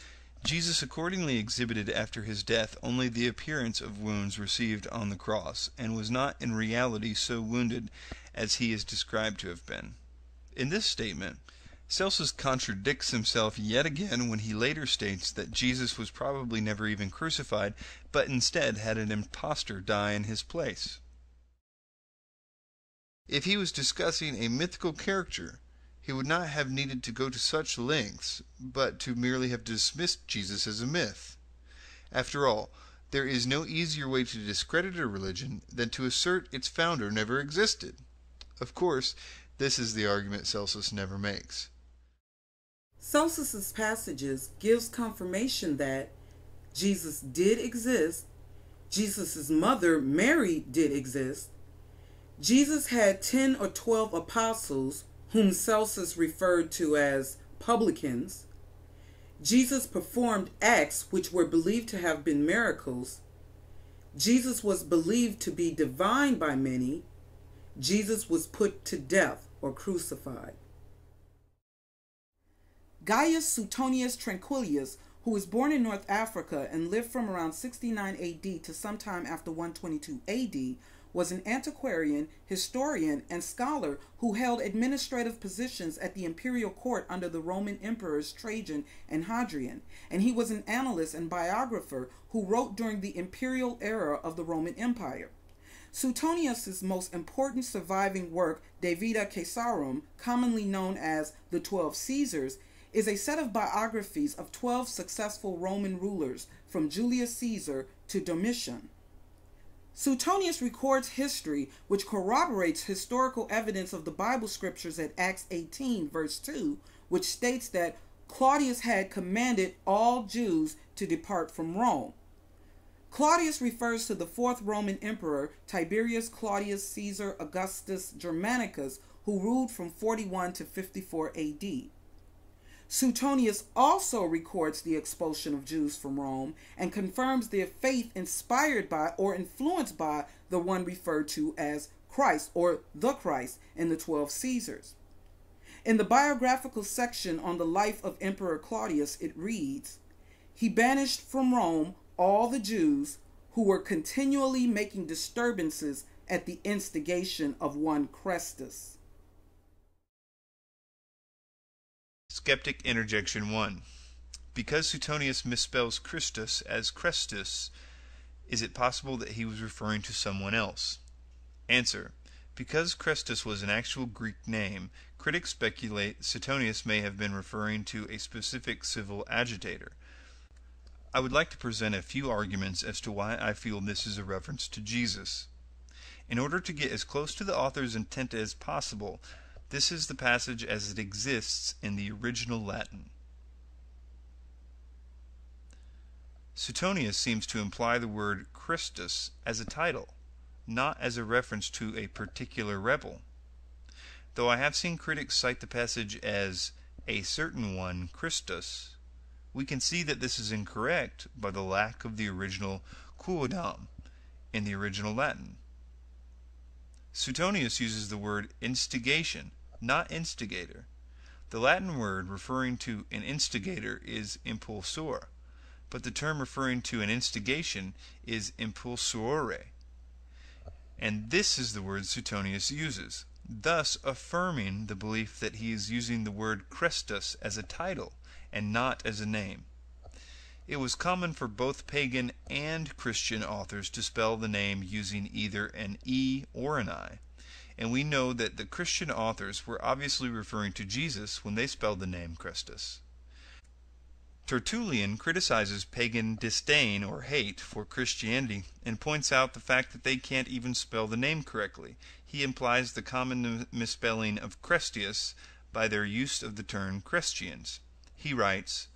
S3: Jesus accordingly exhibited after his death only the appearance of wounds received on the cross, and was not in reality so wounded as he is described to have been. In this statement, Celsus contradicts himself yet again when he later states that Jesus was probably never even crucified, but instead had an impostor die in his place. If he was discussing a mythical character, he would not have needed to go to such lengths, but to merely have dismissed Jesus as a myth. After all, there is no easier way to discredit a religion than to assert its founder never existed. Of course, this is the argument Celsus never makes.
S1: Celsus's passages gives confirmation that Jesus did exist, Jesus' mother Mary did exist, Jesus had 10 or 12 apostles whom Celsus referred to as publicans. Jesus performed acts which were believed to have been miracles. Jesus was believed to be divine by many. Jesus was put to death or crucified. Gaius Suetonius Tranquillus, who was born in North Africa and lived from around 69 AD to sometime after 122 AD, was an antiquarian, historian, and scholar who held administrative positions at the imperial court under the Roman emperors Trajan and Hadrian, and he was an annalist and biographer who wrote during the imperial era of the Roman Empire. Suetonius' most important surviving work, De Vita Caesarum, commonly known as the 12 Caesars, is a set of biographies of 12 successful Roman rulers from Julius Caesar to Domitian. Suetonius records history which corroborates historical evidence of the Bible scriptures at Acts 18, verse 2, which states that Claudius had commanded all Jews to depart from Rome. Claudius refers to the fourth Roman emperor, Tiberius Claudius Caesar Augustus Germanicus, who ruled from 41 to 54 AD. Suetonius also records the expulsion of Jews from Rome and confirms their faith inspired by or influenced by the one referred to as Christ or the Christ in the 12 Caesars. In the biographical section on the life of Emperor Claudius, it reads, "He banished from Rome all the Jews who were continually making disturbances at the instigation of one Chrestus."
S3: Skeptic Interjection 1. Because Suetonius misspells Christus as Chrestus, is it possible that he was referring to someone else? Answer. Because Chrestus was an actual Greek name, critics speculate Suetonius may have been referring to a specific civil agitator. I would like to present a few arguments as to why I feel this is a reference to Jesus. In order to get as close to the author's intent as possible, this is the passage as it exists in the original Latin. Suetonius seems to imply the word Christus as a title, not as a reference to a particular rebel. Though I have seen critics cite the passage as a certain one, Christus, we can see that this is incorrect by the lack of the original quodam in the original Latin. Suetonius uses the word instigation, not instigator. The Latin word referring to an instigator is impulsor, but the term referring to an instigation is impulsore. And this is the word Suetonius uses, thus affirming the belief that he is using the word Christus as a title and not as a name. It was common for both pagan and Christian authors to spell the name using either an E or an I, and we know that the Christian authors were obviously referring to Jesus when they spelled the name Christus. Tertullian criticizes pagan disdain or hate for Christianity and points out the fact that they can't even spell the name correctly. He implies the common misspelling of Crestius by their use of the term Christians. He writes,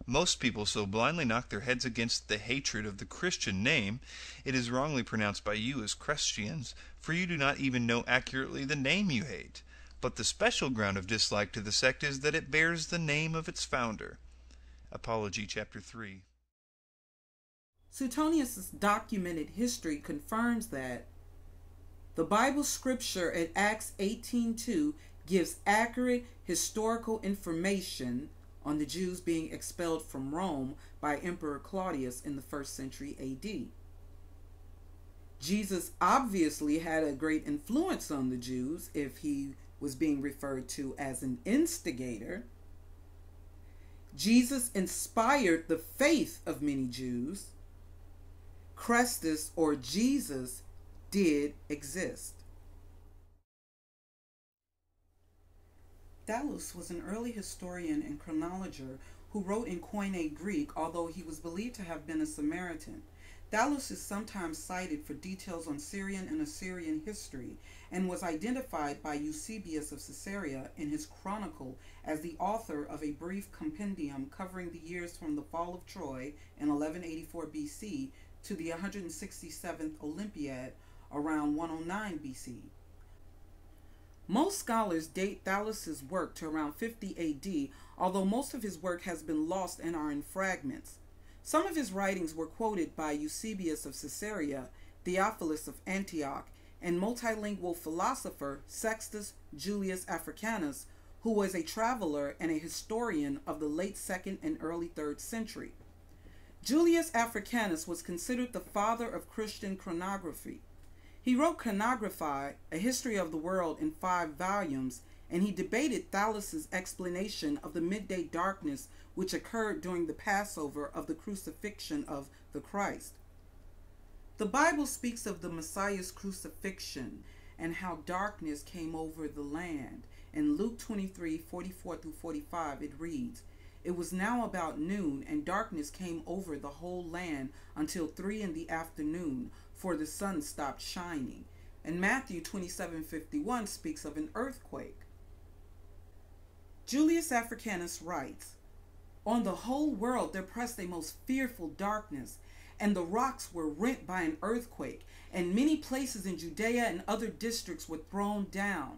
S3: "Most people so blindly knock their heads against the hatred of the Christian name, it is wrongly pronounced by you as Christians, for you do not even know accurately the name you hate. But the special ground of dislike to the sect is that it bears the name of its founder." Apology, chapter 3.
S1: Suetonius' documented history confirms that the Bible scripture at Acts 18:2 gives accurate historical information on the Jews being expelled from Rome by Emperor Claudius in the 1st century AD. Jesus obviously had a great influence on the Jews if he was being referred to as an instigator. Jesus inspired the faith of many Jews. Christus or Jesus did exist. Dallas was an early historian and chronologer who wrote in Koine Greek, although he was believed to have been a Samaritan. Dallas is sometimes cited for details on Syrian and Assyrian history and was identified by Eusebius of Caesarea in his chronicle as the author of a brief compendium covering the years from the fall of Troy in 1184 BC to the 167th Olympiad around 109 BC. Most scholars date Dallas's work to around 50 AD, although most of his work has been lost and are in fragments. Some of his writings were quoted by Eusebius of Caesarea, Theophilus of Antioch, and multilingual philosopher Sextus Julius Africanus, who was a traveler and a historian of the late 2nd and early 3rd century. Julius Africanus was considered the father of Christian chronography. He wrote Chronography, a history of the world, in 5 volumes, and he debated Thales' explanation of the midday darkness which occurred during the Passover of the crucifixion of the Christ. The Bible speaks of the Messiah's crucifixion and how darkness came over the land. In Luke 23:44-45, it reads, "It was now about noon, and darkness came over the whole land until 3 in the afternoon, for the sun stopped shining." And Matthew 27:51 speaks of an earthquake. Julius Africanus writes, "On the whole world there pressed a most fearful darkness, and the rocks were rent by an earthquake, and many places in Judea and other districts were thrown down.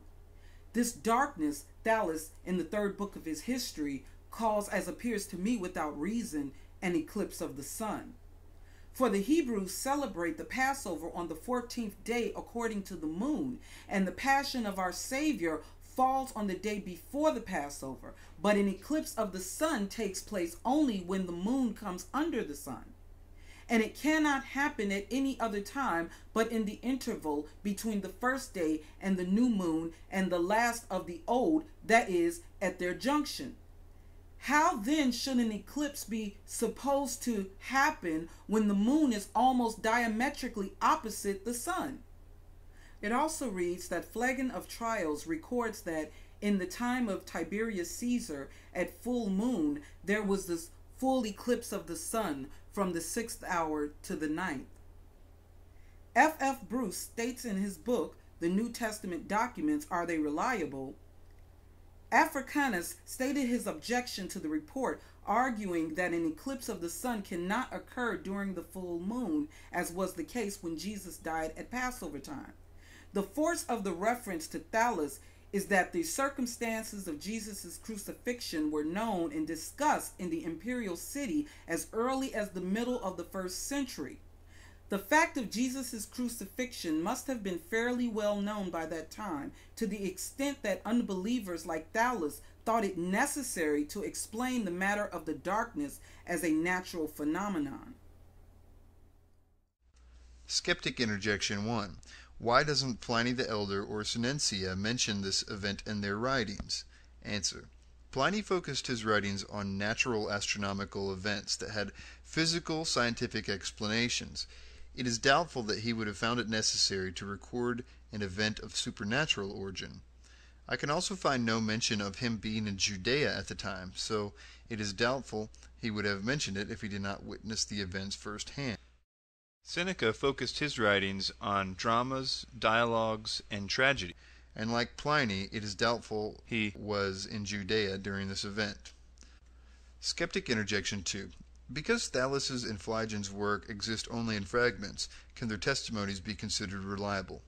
S1: This darkness, Thales, in the 3rd book of his history, calls, as appears to me without reason, an eclipse of the sun. For the Hebrews celebrate the Passover on the 14th day according to the moon, and the Passion of our Savior falls on the day before the Passover, but an eclipse of the sun takes place only when the moon comes under the sun. And it cannot happen at any other time but in the interval between the first day and the new moon and the last of the old, that is, at their junction. How then should an eclipse be supposed to happen when the moon is almost diametrically opposite the sun?" It also reads that Phlegon of Trials records that in the time of Tiberius Caesar, at full moon, there was this full eclipse of the sun from the 6th hour to the 9th. F. Bruce states in his book, The New Testament Documents, Are They Reliable? Africanus stated his objection to the report, arguing that an eclipse of the sun cannot occur during the full moon, as was the case when Jesus died at Passover time. The force of the reference to Thales is that the circumstances of Jesus' crucifixion were known and discussed in the imperial city as early as the middle of the 1st century. The fact of Jesus' crucifixion must have been fairly well known by that time, to the extent that unbelievers like Thales thought it necessary to explain the matter of the darkness as a natural phenomenon.
S3: Skeptic Interjection 1. Why doesn't Pliny the Elder or Senencia mention this event in their writings? Answer. Pliny focused his writings on natural astronomical events that had physical scientific explanations. It is doubtful that he would have found it necessary to record an event of supernatural origin. I can also find no mention of him being in Judea at the time, so it is doubtful he would have mentioned it if he did not witness the events firsthand. Seneca focused his writings on dramas, dialogues, and tragedy, and like Pliny, it is doubtful he was in Judea during this event. Skeptic Interjection 2. Because Thales' and Phlegon's work exist only in fragments, can their testimonies be considered reliable?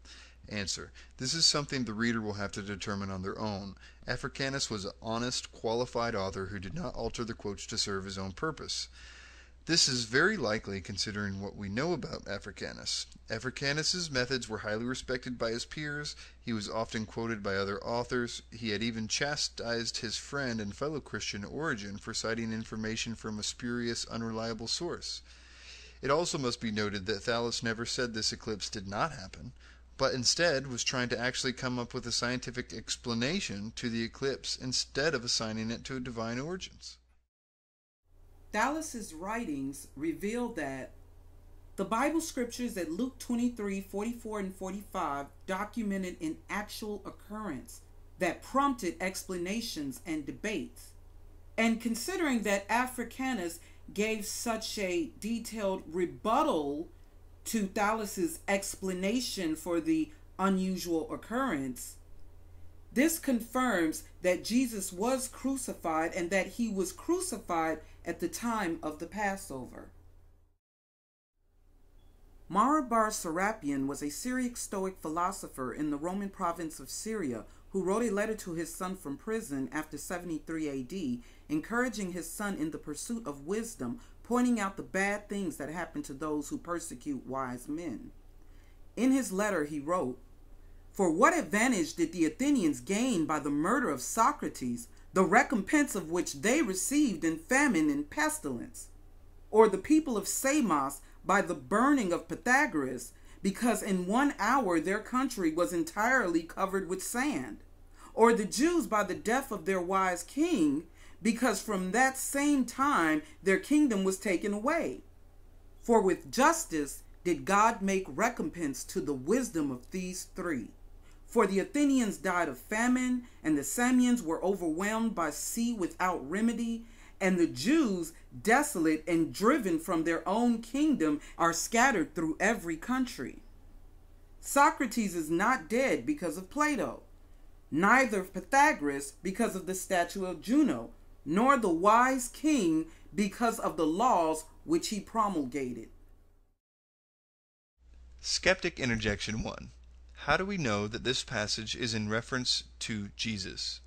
S3: Answer. This is something the reader will have to determine on their own. Africanus was an honest, qualified author who did not alter the quotes to serve his own purpose. This is very likely considering what we know about Africanus. Africanus's methods were highly respected by his peers. He was often quoted by other authors. He had even chastised his friend and fellow Christian Origen for citing information from a spurious, unreliable source. It also must be noted that Thales never said this eclipse did not happen, but instead was trying to actually come up with a scientific explanation to the eclipse instead of assigning it to divine origins.
S1: Thales' writings reveal that the Bible scriptures at Luke 23:44 and 45 documented an actual occurrence that prompted explanations and debates. And considering that Africanus gave such a detailed rebuttal to Thales' explanation for the unusual occurrence, this confirms that Jesus was crucified and that he was crucified at the time of the Passover. Mara bar Serapion was a Syriac Stoic philosopher in the Roman province of Syria who wrote a letter to his son from prison after 73 AD, encouraging his son in the pursuit of wisdom, pointing out the bad things that happen to those who persecute wise men. In his letter he wrote, "For what advantage did the Athenians gain by the murder of Socrates, the recompense of which they received in famine and pestilence? Or the people of Samos by the burning of Pythagoras, because in 1 hour their country was entirely covered with sand. Or the Jews by the death of their wise king, because from that same time their kingdom was taken away. For with justice did God make recompense to the wisdom of these three. For the Athenians died of famine, and the Samians were overwhelmed by sea without remedy, and the Jews, desolate and driven from their own kingdom, are scattered through every country. Socrates is not dead because of Plato, neither Pythagoras because of the statue of Juno, nor the wise king because of the laws which he promulgated.
S3: Skeptic Interjection 1. How do we know that this passage is in reference to Jesus?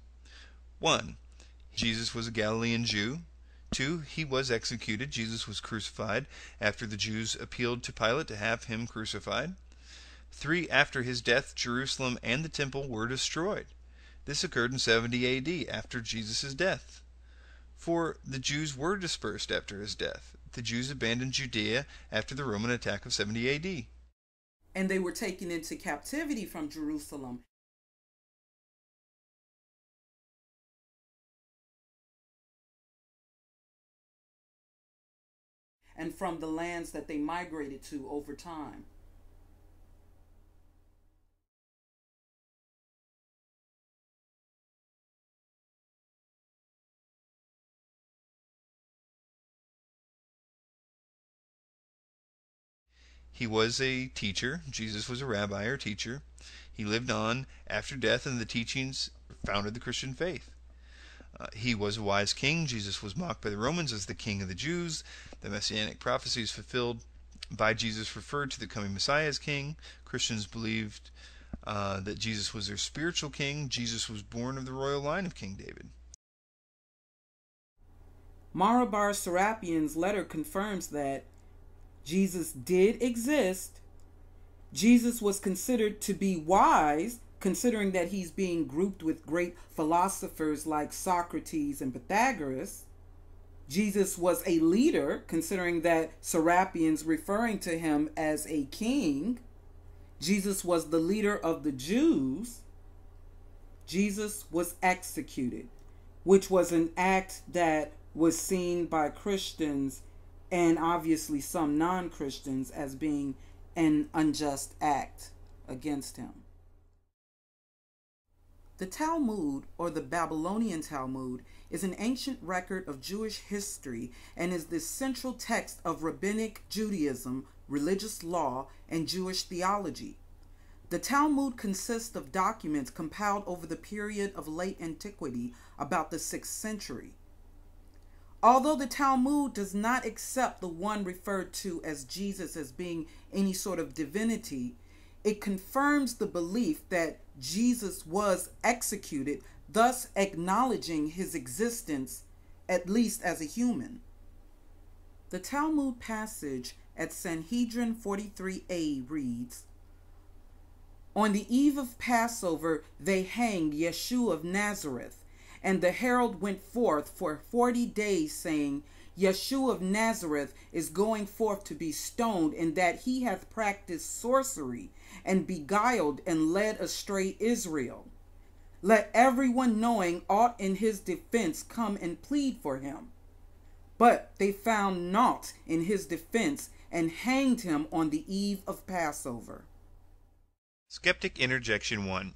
S3: 1. Jesus was a Galilean Jew. 2. He was executed. Jesus was crucified after the Jews appealed to Pilate to have him crucified. 3. After his death, Jerusalem and the temple were destroyed. This occurred in 70 A.D. after Jesus' death. 4. The Jews were dispersed after his death. The Jews abandoned Judea after the Roman attack of 70 A.D.
S1: And they were taken into captivity from Jerusalem. And from the lands that they migrated to over time.
S3: He was a teacher. Jesus was a rabbi or teacher. He lived on after death, and the teachings founded the Christian faith. He was a wise king. Jesus was mocked by the Romans as the king of the Jews. The messianic prophecies fulfilled by Jesus referred to the coming Messiah as king. Christians believed that Jesus was their spiritual king. Jesus was born of the royal line of King David.
S1: Marabar Serapian's letter confirms that Jesus did exist. Jesus was considered to be wise, considering that he's being grouped with great philosophers like Socrates and Pythagoras. Jesus was a leader, considering that Serapian's referring to him as a king. Jesus was the leader of the Jews. Jesus was executed, which was an act that was seen by Christians and obviously some non-Christians as being an unjust act against him. The Talmud, or the Babylonian Talmud, is an ancient record of Jewish history and is the central text of rabbinic Judaism, religious law, and Jewish theology. The Talmud consists of documents compiled over the period of late antiquity, about the 6th century. Although the Talmud does not accept the one referred to as Jesus as being any sort of divinity, it confirms the belief that Jesus was executed, thus acknowledging his existence, at least as a human. The Talmud passage at Sanhedrin 43a reads, "On the eve of Passover they hanged Yeshua of Nazareth. And the herald went forth for 40 days, saying, Yeshua of Nazareth is going forth to be stoned, in that he hath practiced sorcery, and beguiled and led astray Israel. Let everyone knowing aught in his defense come and plead for him. But they found naught in his defense, and hanged him on the eve of Passover."
S3: Skeptic Interjection 1.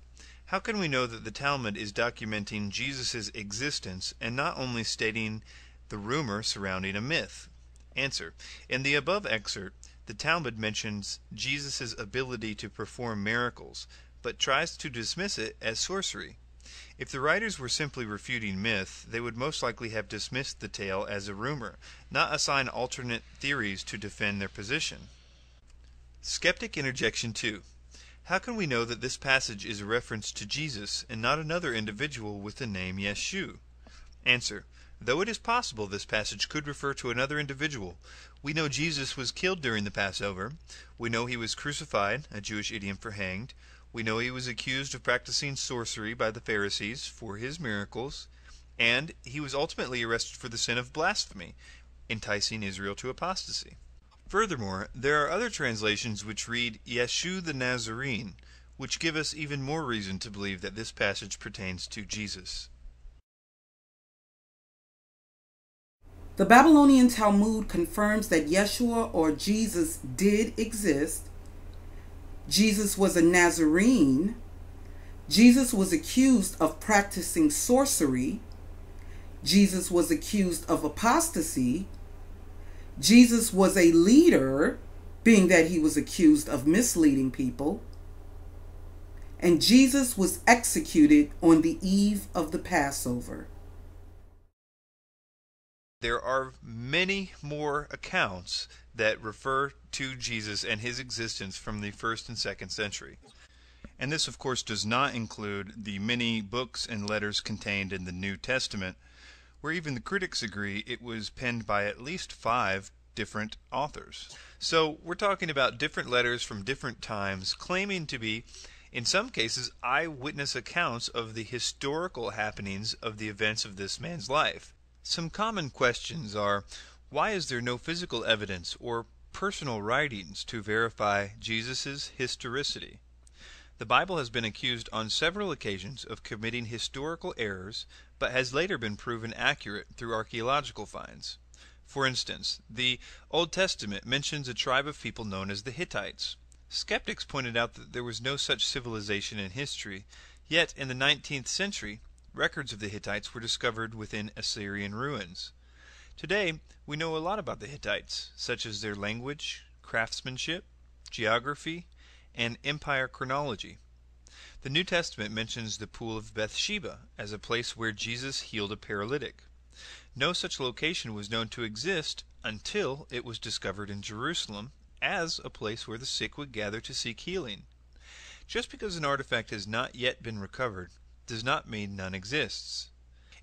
S3: How can we know that the Talmud is documenting Jesus' existence and not only stating the rumor surrounding a myth? Answer. In the above excerpt, the Talmud mentions Jesus' ability to perform miracles, but tries to dismiss it as sorcery. If the writers were simply refuting myth, they would most likely have dismissed the tale as a rumor, not assign alternate theories to defend their position. Skeptic Interjection 2. How can we know that this passage is a reference to Jesus and not another individual with the name Yeshu? Answer. Though it is possible this passage could refer to another individual, we know Jesus was killed during the Passover. We know he was crucified, a Jewish idiom for hanged. We know he was accused of practicing sorcery by the Pharisees for his miracles. And he was ultimately arrested for the sin of blasphemy, enticing Israel to apostasy. Furthermore, there are other translations which read Yeshu the Nazarene, which give us even more reason to believe that this passage pertains to Jesus.
S1: The Babylonian Talmud confirms that Yeshua or Jesus did exist. Jesus was a Nazarene. Jesus was accused of practicing sorcery. Jesus was accused of apostasy. Jesus was a leader, being that he was accused of misleading people. And Jesus was executed on the eve of the Passover.
S3: There are many more accounts that refer to Jesus and his existence from the 1st and 2nd century. And this, of course, does not include the many books and letters contained in the New Testament, where even the critics agree it was penned by at least 5 different authors. So we're talking about different letters from different times, claiming to be, in some cases, eyewitness accounts of the historical happenings of the events of this man's life. Some common questions are, why is there no physical evidence or personal writings to verify Jesus' historicity? The Bible has been accused on several occasions of committing historical errors, but has later been proven accurate through archaeological finds. For instance, the Old Testament mentions a tribe of people known as the Hittites. Skeptics pointed out that there was no such civilization in history, yet in the 19th century, records of the Hittites were discovered within Assyrian ruins. Today, we know a lot about the Hittites, such as their language, craftsmanship, geography, and empire chronology. The New Testament mentions the pool of Bathsheba as a place where Jesus healed a paralytic. No such location was known to exist until it was discovered in Jerusalem as a place where the sick would gather to seek healing. Just because an artifact has not yet been recovered does not mean none exists.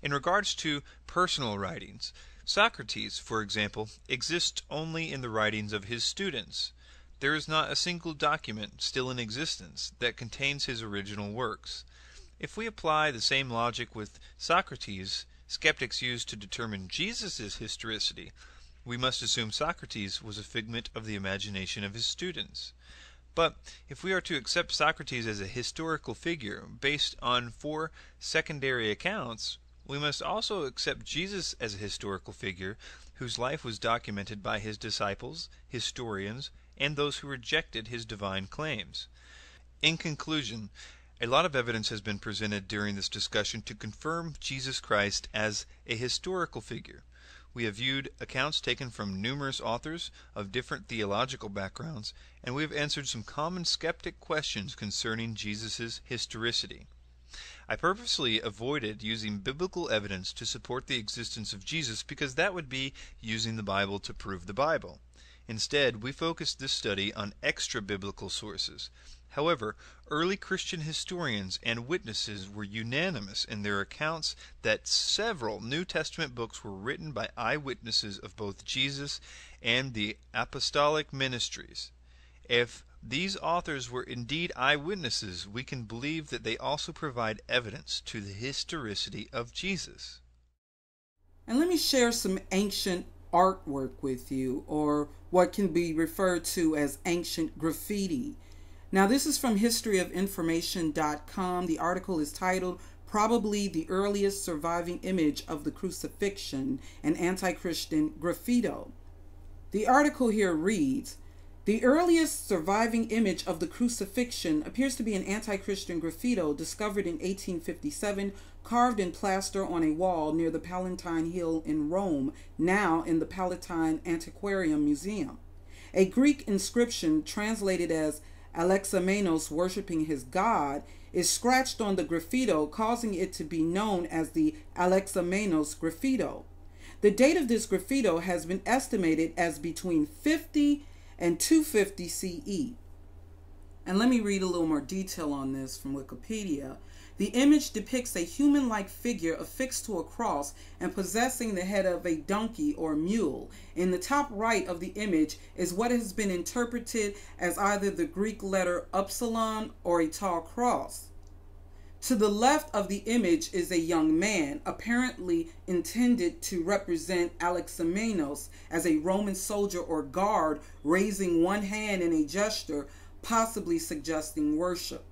S3: In regards to personal writings, Socrates, for example, exists only in the writings of his students. There is not a single document still in existence that contains his original works. If we apply the same logic with Socrates, skeptics use to determine Jesus' historicity, we must assume Socrates was a figment of the imagination of his students. But if we are to accept Socrates as a historical figure based on 4 secondary accounts, we must also accept Jesus as a historical figure whose life was documented by his disciples, historians, and those who rejected his divine claims. In conclusion, a lot of evidence has been presented during this discussion to confirm Jesus Christ as a historical figure. We have viewed accounts taken from numerous authors of different theological backgrounds, and we have answered some common skeptic questions concerning Jesus' historicity. I purposely avoided using biblical evidence to support the existence of Jesus because that would be using the Bible to prove the Bible. Instead, we focused this study on extra-biblical sources. However, early Christian historians and witnesses were unanimous in their accounts that several New Testament books were written by eyewitnesses of both Jesus and the apostolic ministries. If these authors were indeed eyewitnesses, we can believe that they also provide evidence to the historicity of Jesus.
S1: And let me share some ancient artwork with you, or what can be referred to as ancient graffiti. Now, this is from historyofinformation.com. The article is titled, Probably the Earliest Surviving Image of the Crucifixion, an Anti-Christian Graffito. The article here reads, the earliest surviving image of the crucifixion appears to be an anti-Christian graffito discovered in 1857, carved in plaster on a wall near the Palatine Hill in Rome, now in the Palatine Antiquarium Museum. A Greek inscription translated as Alexamenos worshiping his god is scratched on the graffito, causing it to be known as the Alexamenos graffito. The date of this graffito has been estimated as between 50 and 250 CE. And let me read a little more detail on this from Wikipedia. The image depicts a human-like figure affixed to a cross and possessing the head of a donkey or mule. In the top right of the image is what has been interpreted as either the Greek letter upsilon or a tall cross. To the left of the image is a young man, apparently intended to represent Alexamenos as a Roman soldier or guard, raising one hand in a gesture, possibly suggesting worship.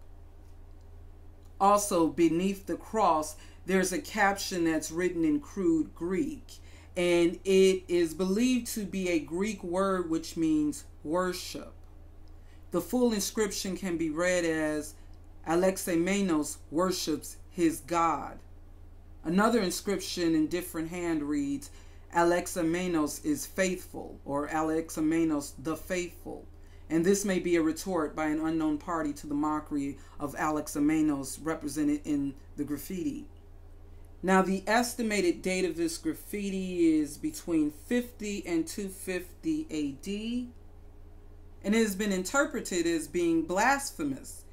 S1: Also, beneath the cross, there's a caption that's written in crude Greek, and it is believed to be a Greek word which means worship. The full inscription can be read as Alexamenos worships his God. Another inscription in different hand reads, Alexamenos is faithful, or Alexamenos the faithful. And this may be a retort by an unknown party to the mockery of Alexamenos represented in the graffiti. Now, the estimated date of this graffiti is between 50 and 250 AD, and it has been interpreted as being blasphemous.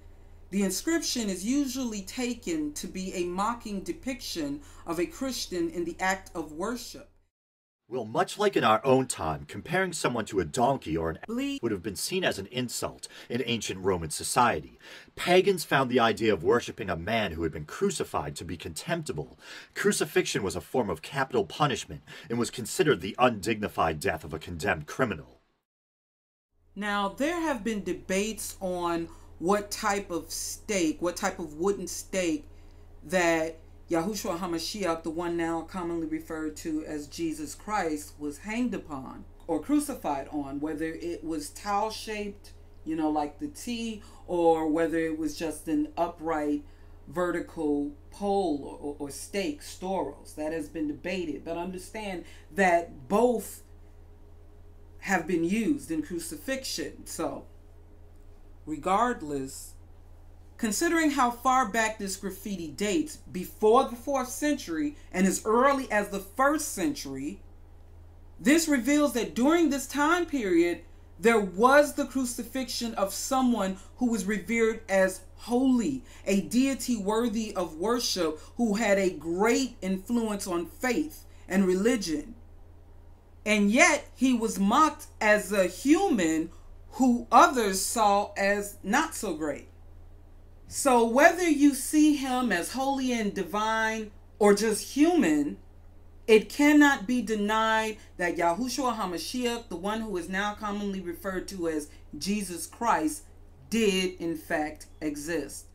S1: The inscription is usually taken to be a mocking depiction of a Christian in the act of worship.
S4: Well, much like in our own time, comparing someone to a donkey or an ass would have been seen as an insult in ancient Roman society. Pagans found the idea of worshipping a man who had been crucified to be contemptible. Crucifixion was a form of capital punishment and was considered the undignified death of a condemned criminal.
S1: Now, there have been debates on what type of stake, what type of wooden stake that YAHUSHUA HaMashiach, the one now commonly referred to as Jesus Christ, was hanged upon or crucified on, whether it was towel-shaped, like the T, or whether it was just an upright vertical pole or stake, storos. That has been debated, but understand that both have been used in crucifixion. So, regardless, considering how far back this graffiti dates, before the 4th century and as early as the 1st century, this reveals that during this time period, there was the crucifixion of someone who was revered as holy, a deity worthy of worship, who had a great influence on faith and religion. And yet he was mocked as a human who others saw as not so great. So whether you see him as holy and divine or just human, it cannot be denied that YAHUSHUA HaMashiach, the one who is now commonly referred to as Jesus Christ, did in fact exist.